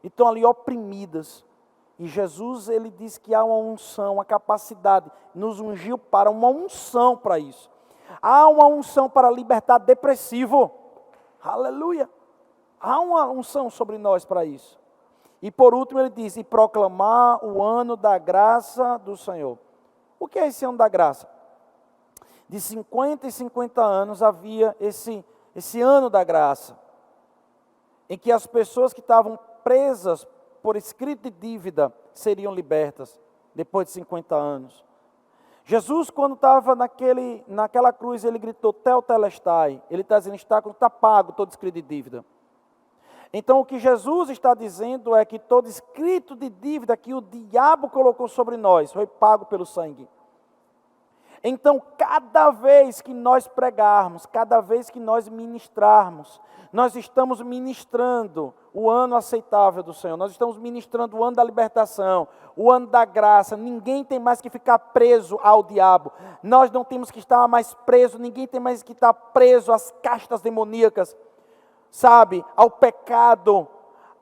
e estão ali oprimidas. E Jesus, ele diz que há uma unção, uma capacidade, nos ungiu para uma unção para isso. Há uma unção para libertar depressivo. Aleluia. Há uma unção sobre nós para isso. E por último ele diz, e proclamar o ano da graça do Senhor. O que é esse ano da graça? De 50 em 50 anos havia esse ano da graça, em que as pessoas que estavam presas por escrito de dívida seriam libertas, depois de 50 anos. Jesus, quando estava naquela cruz, ele gritou, Tetelestai, ele está dizendo, está pago todo escrito de dívida. Então o que Jesus está dizendo é que todo escrito de dívida que o diabo colocou sobre nós, foi pago pelo sangue. Então, cada vez que nós pregarmos, cada vez que nós ministrarmos, nós estamos ministrando o ano aceitável do Senhor, nós estamos ministrando o ano da libertação, o ano da graça. Ninguém tem mais que ficar preso ao diabo, nós não temos que estar mais presos, ninguém tem mais que estar preso às castas demoníacas, sabe, ao pecado,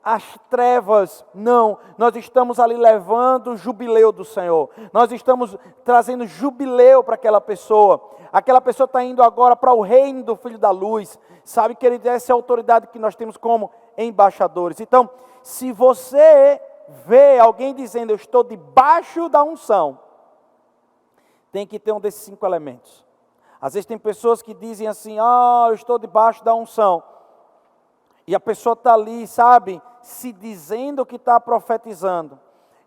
às trevas. Não, nós estamos ali levando o jubileu do Senhor, nós estamos trazendo jubileu para aquela pessoa está indo agora para o reino do Filho da Luz, sabe, querido, essa é a autoridade que nós temos como embaixadores. Então, se você vê alguém dizendo, eu estou debaixo da unção, tem que ter um desses 5 elementos. Às vezes tem pessoas que dizem assim, eu estou debaixo da unção, e a pessoa está ali, sabe, se dizendo que está profetizando.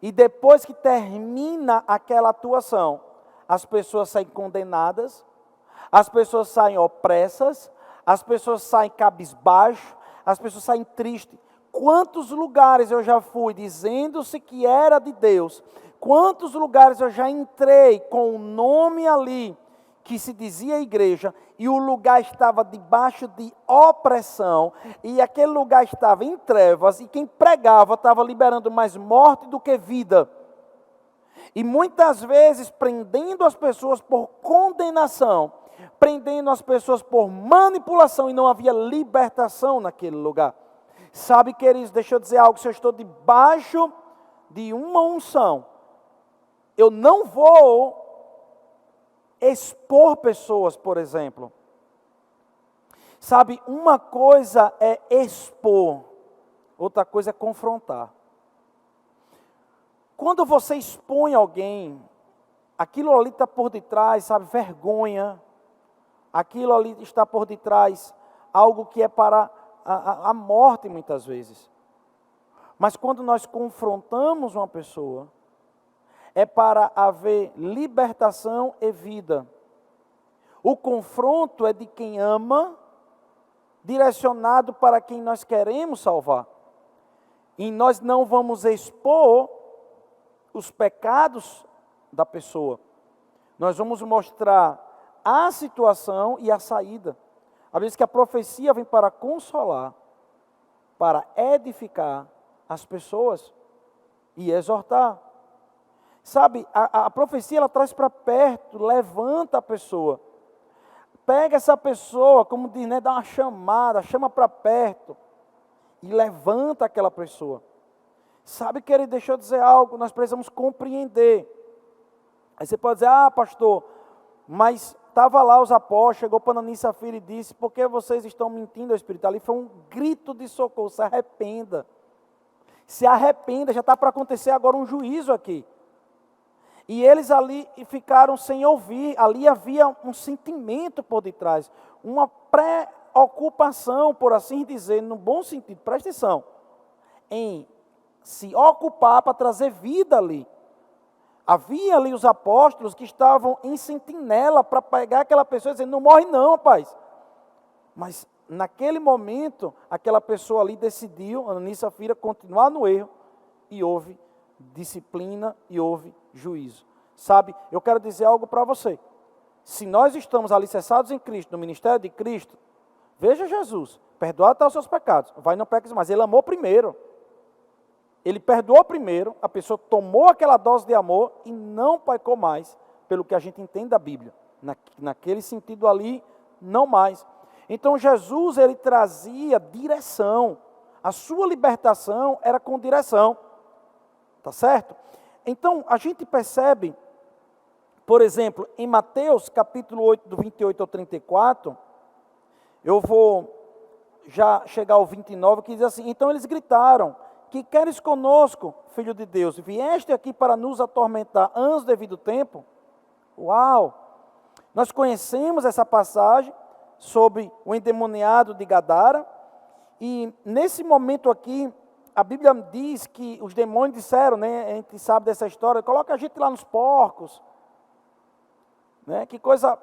E depois que termina aquela atuação, as pessoas saem condenadas, as pessoas saem opressas, as pessoas saem cabisbaixo, as pessoas saem tristes. Quantos lugares eu já fui dizendo-se que era de Deus, quantos lugares eu já entrei com o nome ali, que se dizia igreja, e o lugar estava debaixo de opressão, e aquele lugar estava em trevas, e quem pregava estava liberando mais morte do que vida. E muitas vezes prendendo as pessoas por condenação, prendendo as pessoas por manipulação, e não havia libertação naquele lugar. Sabe, queridos, deixa eu dizer algo, se eu estou debaixo de uma unção, eu não vou expor pessoas, por exemplo. Sabe, uma coisa é expor, outra coisa é confrontar. Quando você expõe alguém, aquilo ali está por detrás, sabe, vergonha. Aquilo ali está por detrás, algo que é para a morte muitas vezes. Mas quando nós confrontamos uma pessoa, é para haver libertação e vida. O confronto é de quem ama, direcionado para quem nós queremos salvar. E nós não vamos expor os pecados da pessoa. Nós vamos mostrar a situação e a saída. Às vezes que a profecia vem para consolar, para edificar as pessoas e exortar. Sabe, a profecia ela traz para perto, levanta a pessoa. Pega essa pessoa, como diz, né, dá uma chamada, chama para perto e levanta aquela pessoa. Sabe, querido, deixa eu dizer algo, nós precisamos compreender. Aí você pode dizer, pastor, mas estava lá os apóstolos, chegou para Ananias e Safira e disse, por que vocês estão mentindo ao Espírito? Ali foi um grito de socorro, se arrependa. Se arrependa, já está para acontecer agora um juízo aqui. E eles ali ficaram sem ouvir, ali havia um sentimento por detrás, uma preocupação, por assim dizer, no bom sentido, presta atenção, em se ocupar para trazer vida ali. Havia ali os apóstolos que estavam em sentinela para pegar aquela pessoa e dizer, não morre não, rapaz. Mas naquele momento, aquela pessoa ali decidiu, Ananias e Safira, continuar no erro, e houve disciplina e houve juízo. Sabe, eu quero dizer algo para você. Se nós estamos alicerçados em Cristo, no ministério de Cristo, veja Jesus, perdoa até os seus pecados, vai não peques mais. Ele amou primeiro. Ele perdoou primeiro, a pessoa tomou aquela dose de amor e não pecou mais, pelo que a gente entende da Bíblia. Naquele sentido ali, não mais. Então Jesus, ele trazia direção. A sua libertação era com direção. Tá certo? Então, a gente percebe Por exemplo, em Mateus capítulo 8, do 28 ao 34, eu vou já chegar ao 29, que diz assim: então eles gritaram, que queres conosco, filho de Deus? Vieste aqui para nos atormentar antes do devido tempo? Uau! Nós conhecemos essa passagem sobre o endemoniado de Gadara, e nesse momento aqui, a Bíblia diz que os demônios disseram, né, a gente sabe dessa história, coloca a gente lá nos porcos, né, que coisa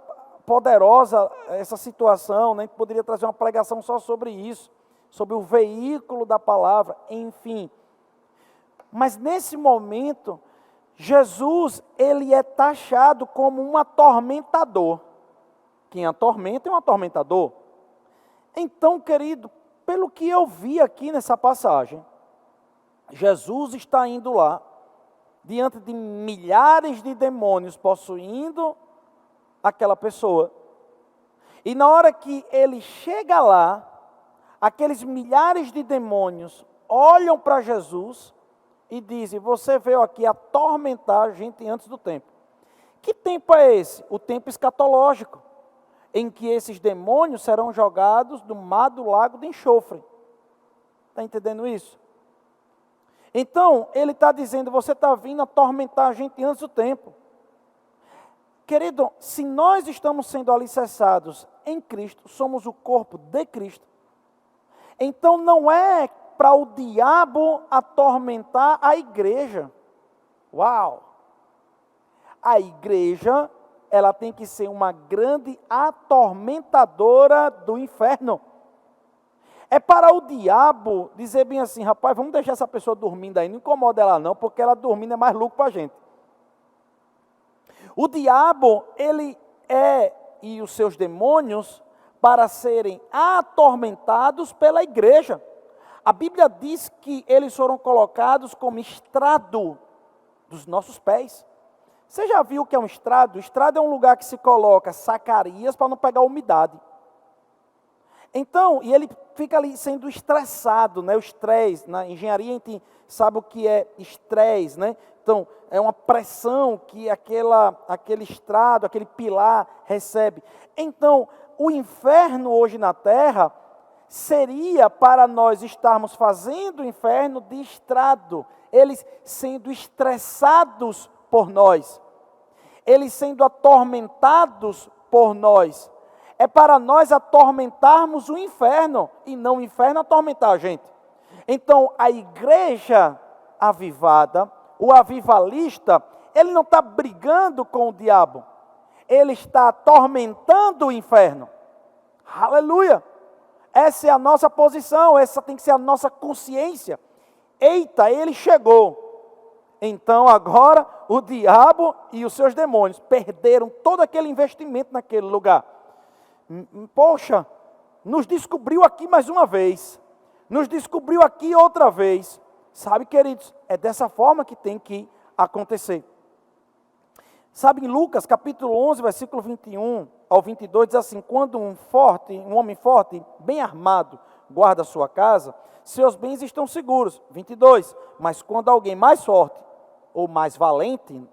poderosa essa situação, né, a gente poderia trazer uma pregação só sobre isso, sobre o veículo da palavra, enfim. Mas nesse momento, Jesus, ele é taxado como um atormentador. Quem atormenta é um atormentador. Então, querido, pelo que eu vi aqui nessa passagem, Jesus está indo lá, diante de milhares de demônios possuindo aquela pessoa. E na hora que ele chega lá, aqueles milhares de demônios olham para Jesus e dizem: você veio aqui atormentar a gente antes do tempo. Que tempo é esse? O tempo escatológico, em que esses demônios serão jogados do mar do lago de enxofre. Está entendendo isso? Então, ele está dizendo: você está vindo atormentar a gente antes do tempo. Querido, se nós estamos sendo alicerçados em Cristo, somos o corpo de Cristo, então não é para o diabo atormentar a igreja. Uau! A igreja, ela tem que ser uma grande atormentadora do inferno. É para o diabo dizer bem assim: rapaz, vamos deixar essa pessoa dormindo aí, não incomoda ela não, porque ela dormindo é mais lucro para a gente. O diabo, ele e os seus demônios, para serem atormentados pela igreja. A Bíblia diz que eles foram colocados como estrado dos nossos pés. Você já viu o que é um estrado? Estrado é um lugar que se coloca sacarias para não pegar umidade. Então, e ele fica ali sendo estressado, né? O estresse, na engenharia a gente sabe o que é estresse, né? Então, é uma pressão que aquele estrado, aquele pilar recebe. Então, o inferno hoje na terra seria para nós estarmos fazendo o inferno de estrado, eles sendo estressados por nós, eles sendo atormentados por nós. É para nós atormentarmos o inferno e não o inferno atormentar a gente. Então, a igreja avivada, o avivalista, ele não está brigando com o diabo, ele está atormentando o inferno. Aleluia! Essa é a nossa posição, essa tem que ser a nossa consciência. Eita, ele chegou. Então agora o diabo e os seus demônios perderam todo aquele investimento naquele lugar. Poxa, nos descobriu aqui mais uma vez, nos descobriu aqui outra vez. Sabe, queridos, é dessa forma que tem que acontecer. Sabe, em Lucas capítulo 11, versículo 21 ao 22, diz assim: quando um homem forte, bem armado, guarda a sua casa, seus bens estão seguros. 22, mas quando alguém mais forte ou mais valente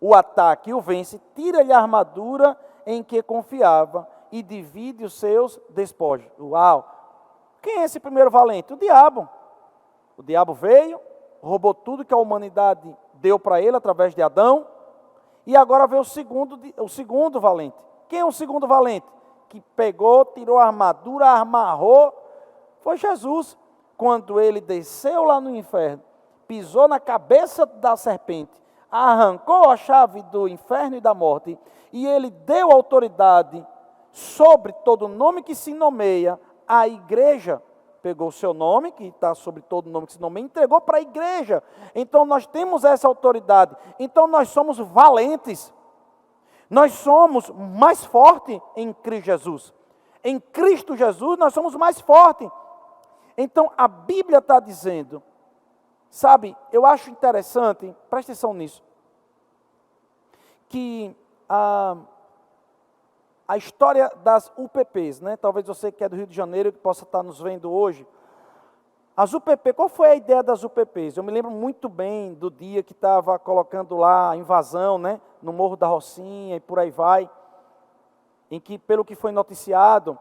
o ataque e o vence, tira-lhe a armadura em que confiava e divide os seus despojos. Uau! Quem é esse primeiro valente? O diabo. O diabo veio, roubou tudo que a humanidade deu para ele através de Adão, e agora veio o segundo valente. Quem é o segundo valente? Que pegou, tirou a armadura, amarrou, foi Jesus. Quando ele desceu lá no inferno, pisou na cabeça da serpente, arrancou a chave do inferno e da morte, e ele deu autoridade sobre todo nome que se nomeia. A igreja pegou o seu nome, que está sobre todo nome que se nomeia, e entregou para a igreja. Então nós temos essa autoridade. Então nós somos valentes. Nós somos mais fortes em Cristo Jesus. Em Cristo Jesus nós somos mais fortes. Então a Bíblia está dizendo, sabe, eu acho interessante, presta atenção nisso, que a história das UPPs, né? Talvez você que é do Rio de Janeiro, que possa estar nos vendo hoje, As UPP, qual foi a ideia das UPPs? Eu me lembro muito bem do dia que estava colocando lá a invasão, né, no Morro da Rocinha e por aí vai, em que, pelo que foi noticiado,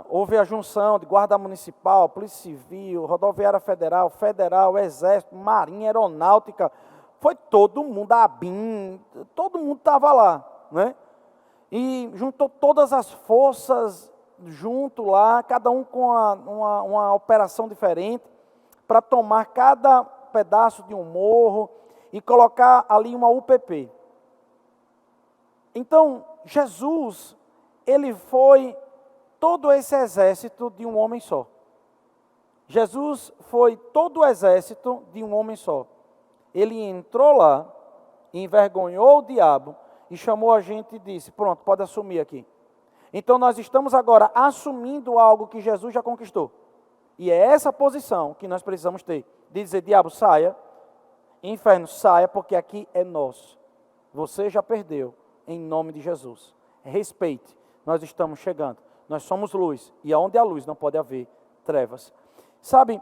houve a junção de Guarda Municipal, Polícia Civil, Rodoviária Federal, Exército, Marinha, Aeronáutica, foi todo mundo, a ABIN, todo mundo estava lá, né? E juntou todas as forças junto lá, cada um com uma operação diferente, para tomar cada pedaço de um morro e colocar ali uma UPP. Então, Jesus, ele foi todo esse exército de um homem só. Jesus foi todo o exército de um homem só. Ele entrou lá, envergonhou o diabo e chamou a gente e disse, pronto, pode assumir aqui. Então nós estamos agora assumindo algo que Jesus já conquistou. E é essa posição que nós precisamos ter, de dizer, diabo, saia, inferno, saia, porque aqui é nosso. Você já perdeu, em nome de Jesus. Respeite, nós estamos chegando. Nós somos luz, e aonde há luz não pode haver trevas. Sabe,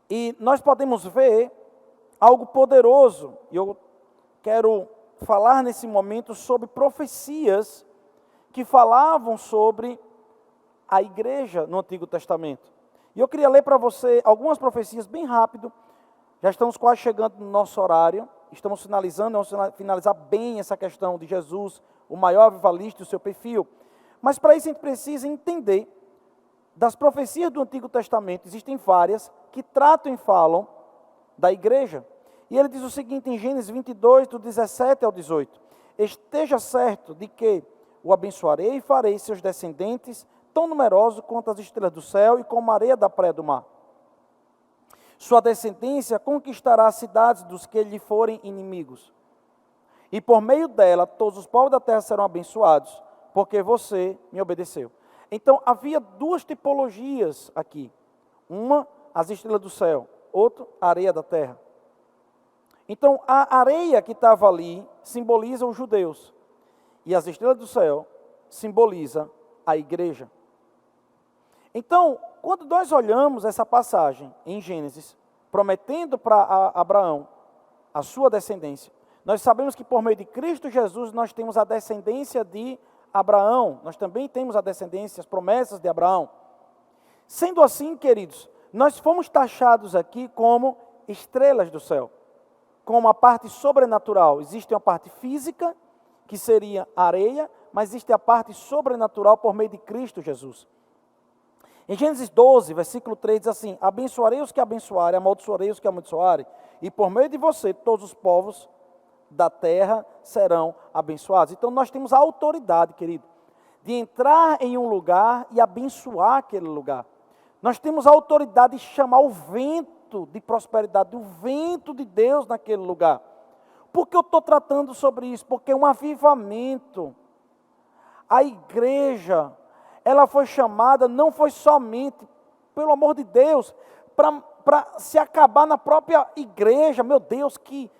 e nós podemos ver algo poderoso, e eu quero falar nesse momento sobre profecias que falavam sobre a igreja no Antigo Testamento. E eu queria ler para você algumas profecias bem rápido, já estamos quase chegando no nosso horário, estamos finalizando, vamos finalizar bem essa questão de Jesus, o maior avivalista e o seu perfil. Mas para isso a gente precisa entender, das profecias do Antigo Testamento, existem várias que tratam e falam da igreja. E ele diz o seguinte em Gênesis 22, do 17 ao 18. Esteja certo de que o abençoarei e farei seus descendentes tão numerosos quanto as estrelas do céu e como a areia da praia do mar. Sua descendência conquistará as cidades dos que lhe forem inimigos. E por meio dela todos os povos da terra serão abençoados, porque você me obedeceu. Então havia duas tipologias aqui. Uma, as estrelas do céu. Outra, a areia da terra. Então a areia que estava ali simboliza os judeus. E as estrelas do céu simboliza a igreja. Então, quando nós olhamos essa passagem em Gênesis, prometendo para Abraão a sua descendência, nós sabemos que por meio de Cristo Jesus nós temos a descendência de Abraão, nós também temos a descendência, as promessas de Abraão. Sendo assim, queridos, nós fomos taxados aqui como estrelas do céu, como a parte sobrenatural. Existe uma parte física, que seria areia, mas existe a parte sobrenatural por meio de Cristo Jesus. Em Gênesis 12, versículo 3, diz assim, abençoarei os que abençoarem, amaldiçoarei os que amaldiçoarem, e por meio de você todos os povos da terra serão abençoados. Então nós temos a autoridade, querido, de entrar em um lugar e abençoar aquele lugar. Nós temos a autoridade de chamar o vento de prosperidade, o vento de Deus naquele lugar. Por que eu estou tratando sobre isso? Porque é um avivamento. A igreja, ela foi chamada, não foi somente, pelo amor de Deus, para se acabar na própria igreja. Meu Deus, que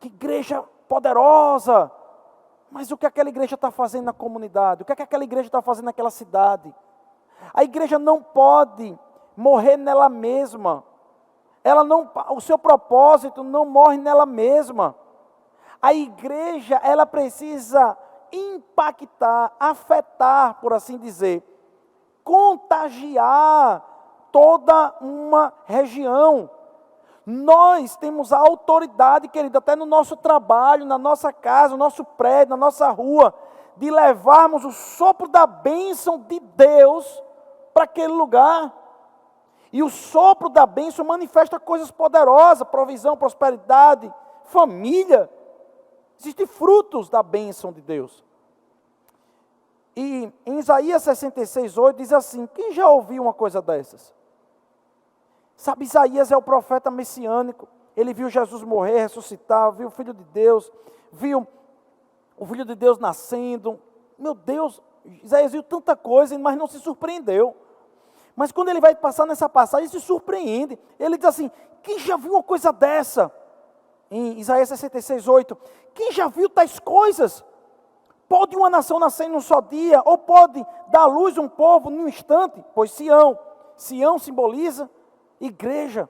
igreja poderosa! Mas o que aquela igreja está fazendo na comunidade? O que aquela igreja está fazendo naquela cidade? A igreja não pode morrer nela mesma. O seu propósito não morre nela mesma. A igreja, ela precisa impactar, afetar, por assim dizer, contagiar toda uma região. Nós temos a autoridade, querido, até no nosso trabalho, na nossa casa, no nosso prédio, na nossa rua, de levarmos o sopro da bênção de Deus para aquele lugar. E o sopro da bênção manifesta coisas poderosas, provisão, prosperidade, família. Existem frutos da bênção de Deus. E em Isaías 66:8 diz assim, quem já ouviu uma coisa dessas? Sabe, Isaías é o profeta messiânico. Ele viu Jesus morrer, ressuscitar, viu o Filho de Deus, viu o Filho de Deus nascendo. Meu Deus, Isaías viu tanta coisa, mas não se surpreendeu. Mas quando ele vai passar nessa passagem, ele se surpreende. Ele diz assim, quem já viu uma coisa dessa? Em Isaías 66:8, quem já viu tais coisas? Pode uma nação nascer num só dia? Ou pode dar à luz um povo num instante? Pois Sião simboliza Igreja.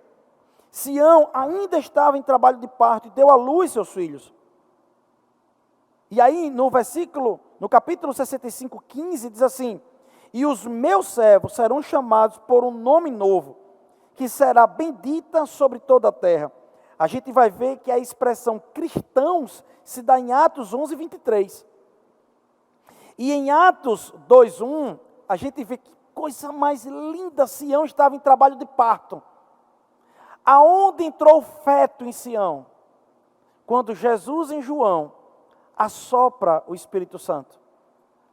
Sião ainda estava em trabalho de parto e deu à luz seus filhos. E aí no capítulo 65, 15, diz assim: e os meus servos serão chamados por um nome novo, que será bendita sobre toda a terra. A gente vai ver que a expressão cristãos se dá em Atos 11, 23. E em Atos 2, 1, a gente vê que coisa mais linda, Sião estava em trabalho de parto. Aonde entrou o feto em Sião? Quando Jesus em João assopra o Espírito Santo.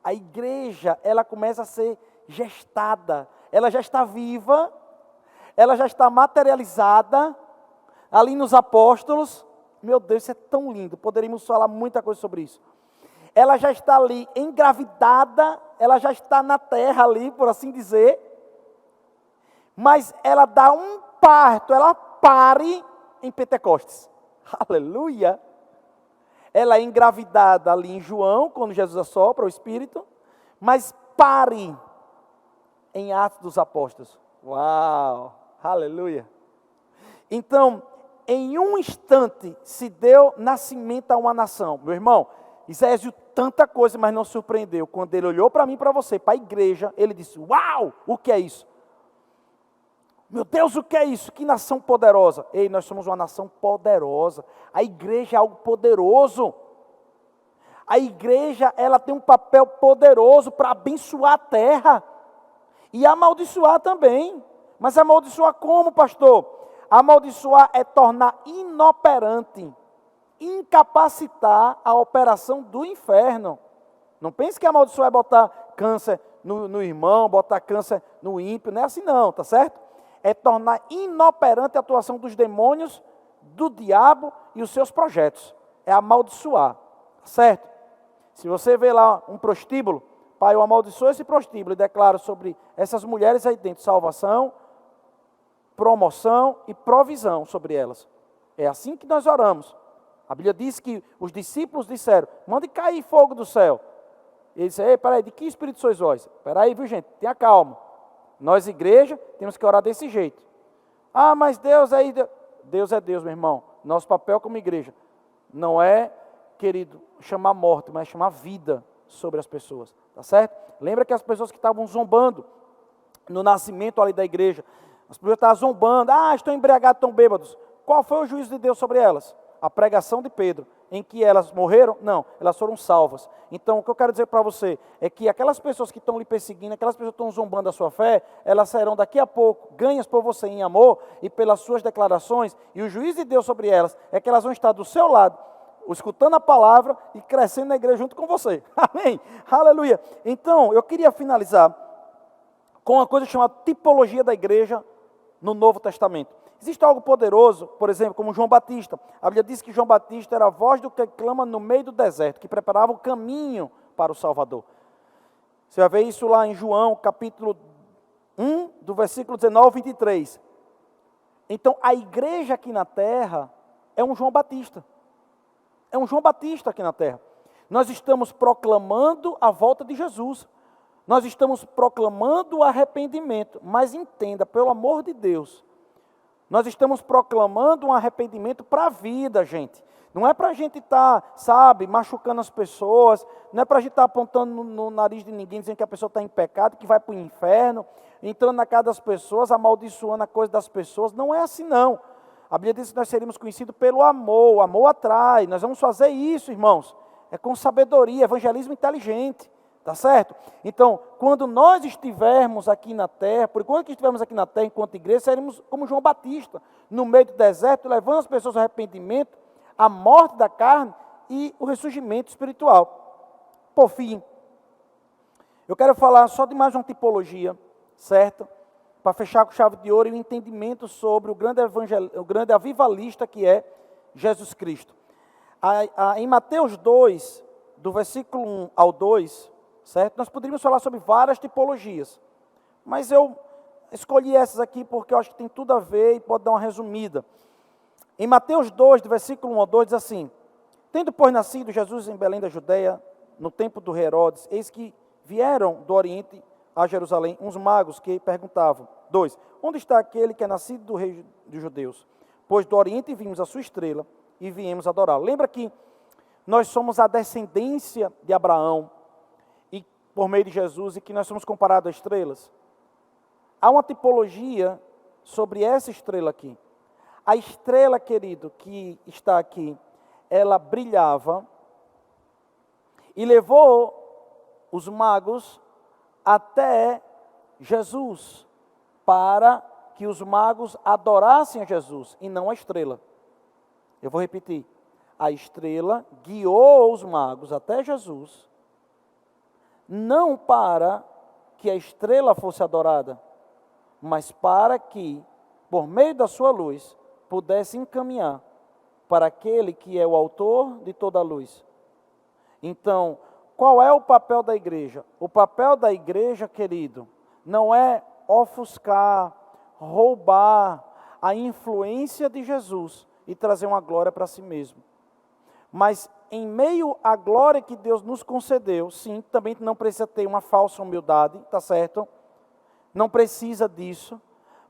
A igreja, ela começa a ser gestada, ela já está viva, ela já está materializada, ali nos apóstolos. Meu Deus, isso é tão lindo, poderíamos falar muita coisa sobre isso. Ela já está ali engravidada, ela já está na terra ali, por assim dizer, mas ela dá um parto, ela pare em Pentecostes. Aleluia! Ela é engravidada ali em João, quando Jesus assopra o Espírito, mas pare em Atos dos Apóstolos. Uau! Aleluia! Então, em um instante se deu nascimento a uma nação. Meu irmão, Isaías viu tanta coisa, mas não surpreendeu. Quando ele olhou para mim e para você, para a igreja, ele disse: uau, o que é isso? Meu Deus, o que é isso? Que nação poderosa. Ei, nós somos uma nação poderosa. A igreja é algo poderoso. A igreja, ela tem um papel poderoso para abençoar a terra. E amaldiçoar também. Mas amaldiçoar como, pastor? Amaldiçoar é tornar inoperante, incapacitar a operação do inferno. Não pense que amaldiçoar é botar câncer no irmão, botar câncer no ímpio. Não é assim não, tá certo? É tornar inoperante a atuação dos demônios, do diabo e os seus projetos. É amaldiçoar, certo? Se você vê lá um prostíbulo, pai, eu amaldiçoo esse prostíbulo e declaro sobre essas mulheres aí dentro salvação, promoção e provisão sobre elas. É assim que nós oramos. A Bíblia diz que os discípulos disseram: mande cair fogo do céu. Ele disse: ei, peraí, de que espírito sois vós? Peraí, viu gente, tenha calma. Nós, igreja, temos que orar desse jeito. Ah, mas Deus aí... Deus é Deus, meu irmão. Nosso papel como igreja não é, querido, chamar morte, mas chamar vida sobre as pessoas. Tá certo? Lembra que as pessoas que estavam zombando no nascimento ali da igreja, as pessoas estavam zombando: ah, estão embriagados, estão bêbados. Qual foi o juízo de Deus sobre elas? A pregação de Pedro. Em que elas morreram? Não, elas foram salvas. Então, o que eu quero dizer para você é que aquelas pessoas que estão lhe perseguindo, aquelas pessoas que estão zombando da sua fé, elas serão daqui a pouco ganhas por você em amor e pelas suas declarações, e o juízo de Deus sobre elas é que elas vão estar do seu lado, escutando a palavra e crescendo na igreja junto com você. Amém? Aleluia! Então, eu queria finalizar com uma coisa chamada tipologia da igreja no Novo Testamento. Existe algo poderoso, por exemplo, como João Batista. A Bíblia diz que João Batista era a voz do que clama no meio do deserto, que preparava o caminho para o Salvador. Você vai ver isso lá em João, capítulo 1, do versículo 19 ao 23. Então, a igreja aqui na terra é um João Batista. É um João Batista aqui na terra. Nós estamos proclamando a volta de Jesus. Nós estamos proclamando o arrependimento. Mas entenda, pelo amor de Deus, nós estamos proclamando um arrependimento para a vida, gente. Não é para a gente estar, machucando as pessoas. Não é para a gente estar apontando no nariz de ninguém, dizendo que a pessoa está em pecado, que vai para o inferno, entrando na casa das pessoas, amaldiçoando a coisa das pessoas. Não é assim, não. A Bíblia diz que nós seríamos conhecidos pelo amor. O amor atrai. Nós vamos fazer isso, irmãos. É com sabedoria, evangelismo inteligente. Tá certo? Então, quando nós estivermos aqui na terra, por enquanto que estivermos aqui na terra, enquanto igreja, seremos como João Batista, no meio do deserto, levando as pessoas ao arrependimento, à morte da carne e o ressurgimento espiritual. Por fim, eu quero falar só de mais uma tipologia, certo? Para fechar com chave de ouro e o entendimento sobre o grande avivalista que é Jesus Cristo. Em Mateus 2, do versículo 1 ao 2, certo? Nós poderíamos falar sobre várias tipologias, mas eu escolhi essas aqui porque eu acho que tem tudo a ver e pode dar uma resumida. Em Mateus 2, do versículo 1 ao 2, diz assim: tendo, pois, nascido Jesus em Belém da Judeia, no tempo do Herodes, eis que vieram do Oriente a Jerusalém uns magos que perguntavam: 2. Onde está aquele que é nascido do rei dos judeus? Pois do Oriente vimos a sua estrela e viemos adorá-lo. Lembra que nós somos a descendência de Abraão e por meio de Jesus, e que nós somos comparados a estrelas? Há uma tipologia sobre essa estrela aqui. A estrela, querido, que está aqui, ela brilhava e levou os magos até Jesus, para que os magos adorassem a Jesus e não a estrela. Eu vou repetir. A estrela guiou os magos até Jesus, não para que a estrela fosse adorada, mas para que, por meio da sua luz, pudesse encaminhar para aquele que é o autor de toda a luz. Então, qual é o papel da igreja? O papel da igreja, querido, não é ofuscar, roubar a influência de Jesus e trazer uma glória para si mesmo. Mas em meio à glória que Deus nos concedeu, sim, também não precisa ter uma falsa humildade, tá certo? Não precisa disso,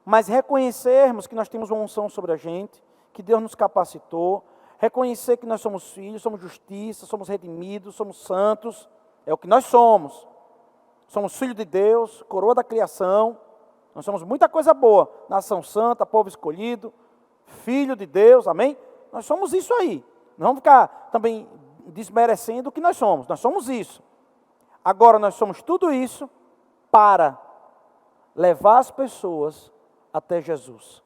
mas reconhecermos que nós temos uma unção sobre a gente, que Deus nos capacitou, reconhecer que nós somos filhos, somos justiça, somos redimidos, somos santos, é o que nós somos. Somos filhos de Deus, coroa da criação, nós somos muita coisa boa, nação santa, povo escolhido, filho de Deus, amém? Nós somos isso aí, não vamos ficar também desmerecendo o que nós somos isso. Agora nós somos tudo isso para levar as pessoas até Jesus.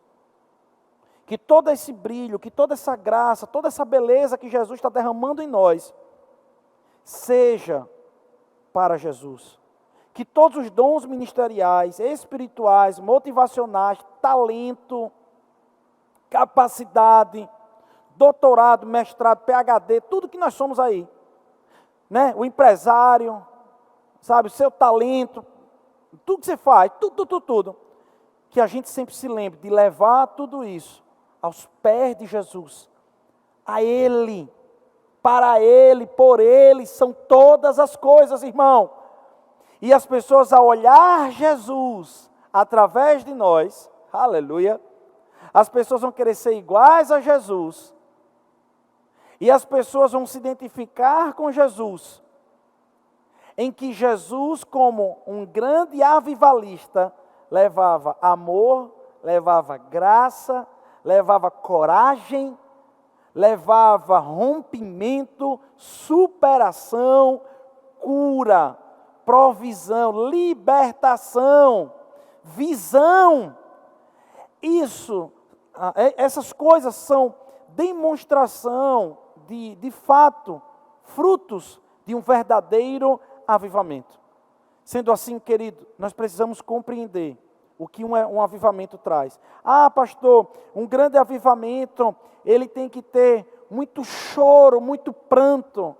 Que todo esse brilho, que toda essa graça, toda essa beleza que Jesus está derramando em nós, seja para Jesus. Que todos os dons ministeriais, espirituais, motivacionais, talento, capacidade, doutorado, mestrado, PhD, tudo que nós somos aí, né? O empresário, sabe, o seu talento, tudo que você faz, tudo, que a gente sempre se lembre de levar tudo isso aos pés de Jesus, a Ele, para Ele, por Ele, são todas as coisas, irmão. E as pessoas, ao olhar Jesus através de nós, aleluia, as pessoas vão querer ser iguais a Jesus, e as pessoas vão se identificar com Jesus, em que Jesus, como um grande avivalista, levava amor, levava graça, levava coragem, levava rompimento, superação, cura, provisão, libertação, visão. Essas coisas são demonstração de fato, frutos de um verdadeiro avivamento. Sendo assim, querido, nós precisamos compreender o que um avivamento traz. Ah, pastor, um grande avivamento, ele tem que ter muito choro, muito pranto.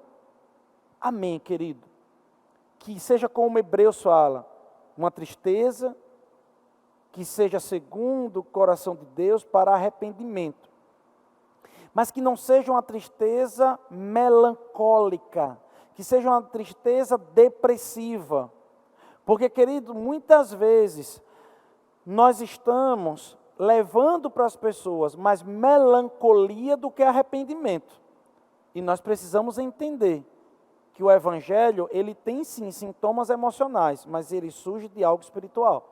Amém, querido. Que seja como Hebreus fala, uma tristeza, que seja segundo o coração de Deus para arrependimento. Mas que não seja uma tristeza melancólica, que seja uma tristeza depressiva. Porque, querido, muitas vezes nós estamos levando para as pessoas mais melancolia do que arrependimento. E nós precisamos entender que o Evangelho, ele tem sim sintomas emocionais, mas ele surge de algo espiritual.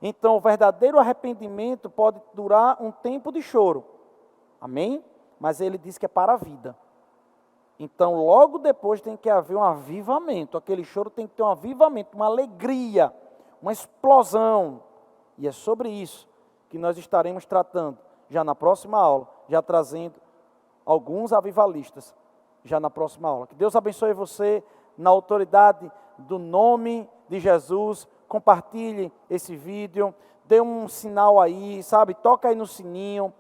Então, o verdadeiro arrependimento pode durar um tempo de choro. Amém? Mas ele diz que é para a vida. Então, logo depois tem que haver um avivamento. Aquele choro tem que ter um avivamento, uma alegria, uma explosão. E é sobre isso que nós estaremos tratando já na próxima aula, já trazendo alguns avivalistas já na próxima aula. Que Deus abençoe você na autoridade do nome de Jesus. Compartilhe esse vídeo, dê um sinal aí, sabe? Toca aí no sininho,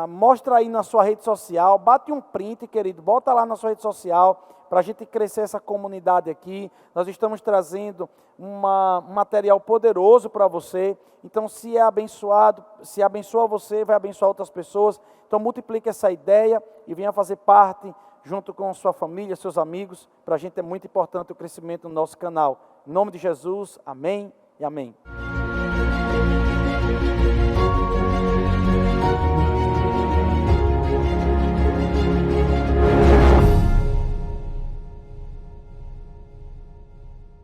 mostra aí na sua rede social, bate um print, querido, bota lá na sua rede social, para a gente crescer essa comunidade aqui. Nós estamos trazendo um material poderoso para você. Então, se é abençoado, se abençoa você, vai abençoar outras pessoas. Então, multiplique essa ideia e venha fazer parte, junto com sua família, seus amigos. Para a gente é muito importante o crescimento do nosso canal. Em nome de Jesus, amém e amém.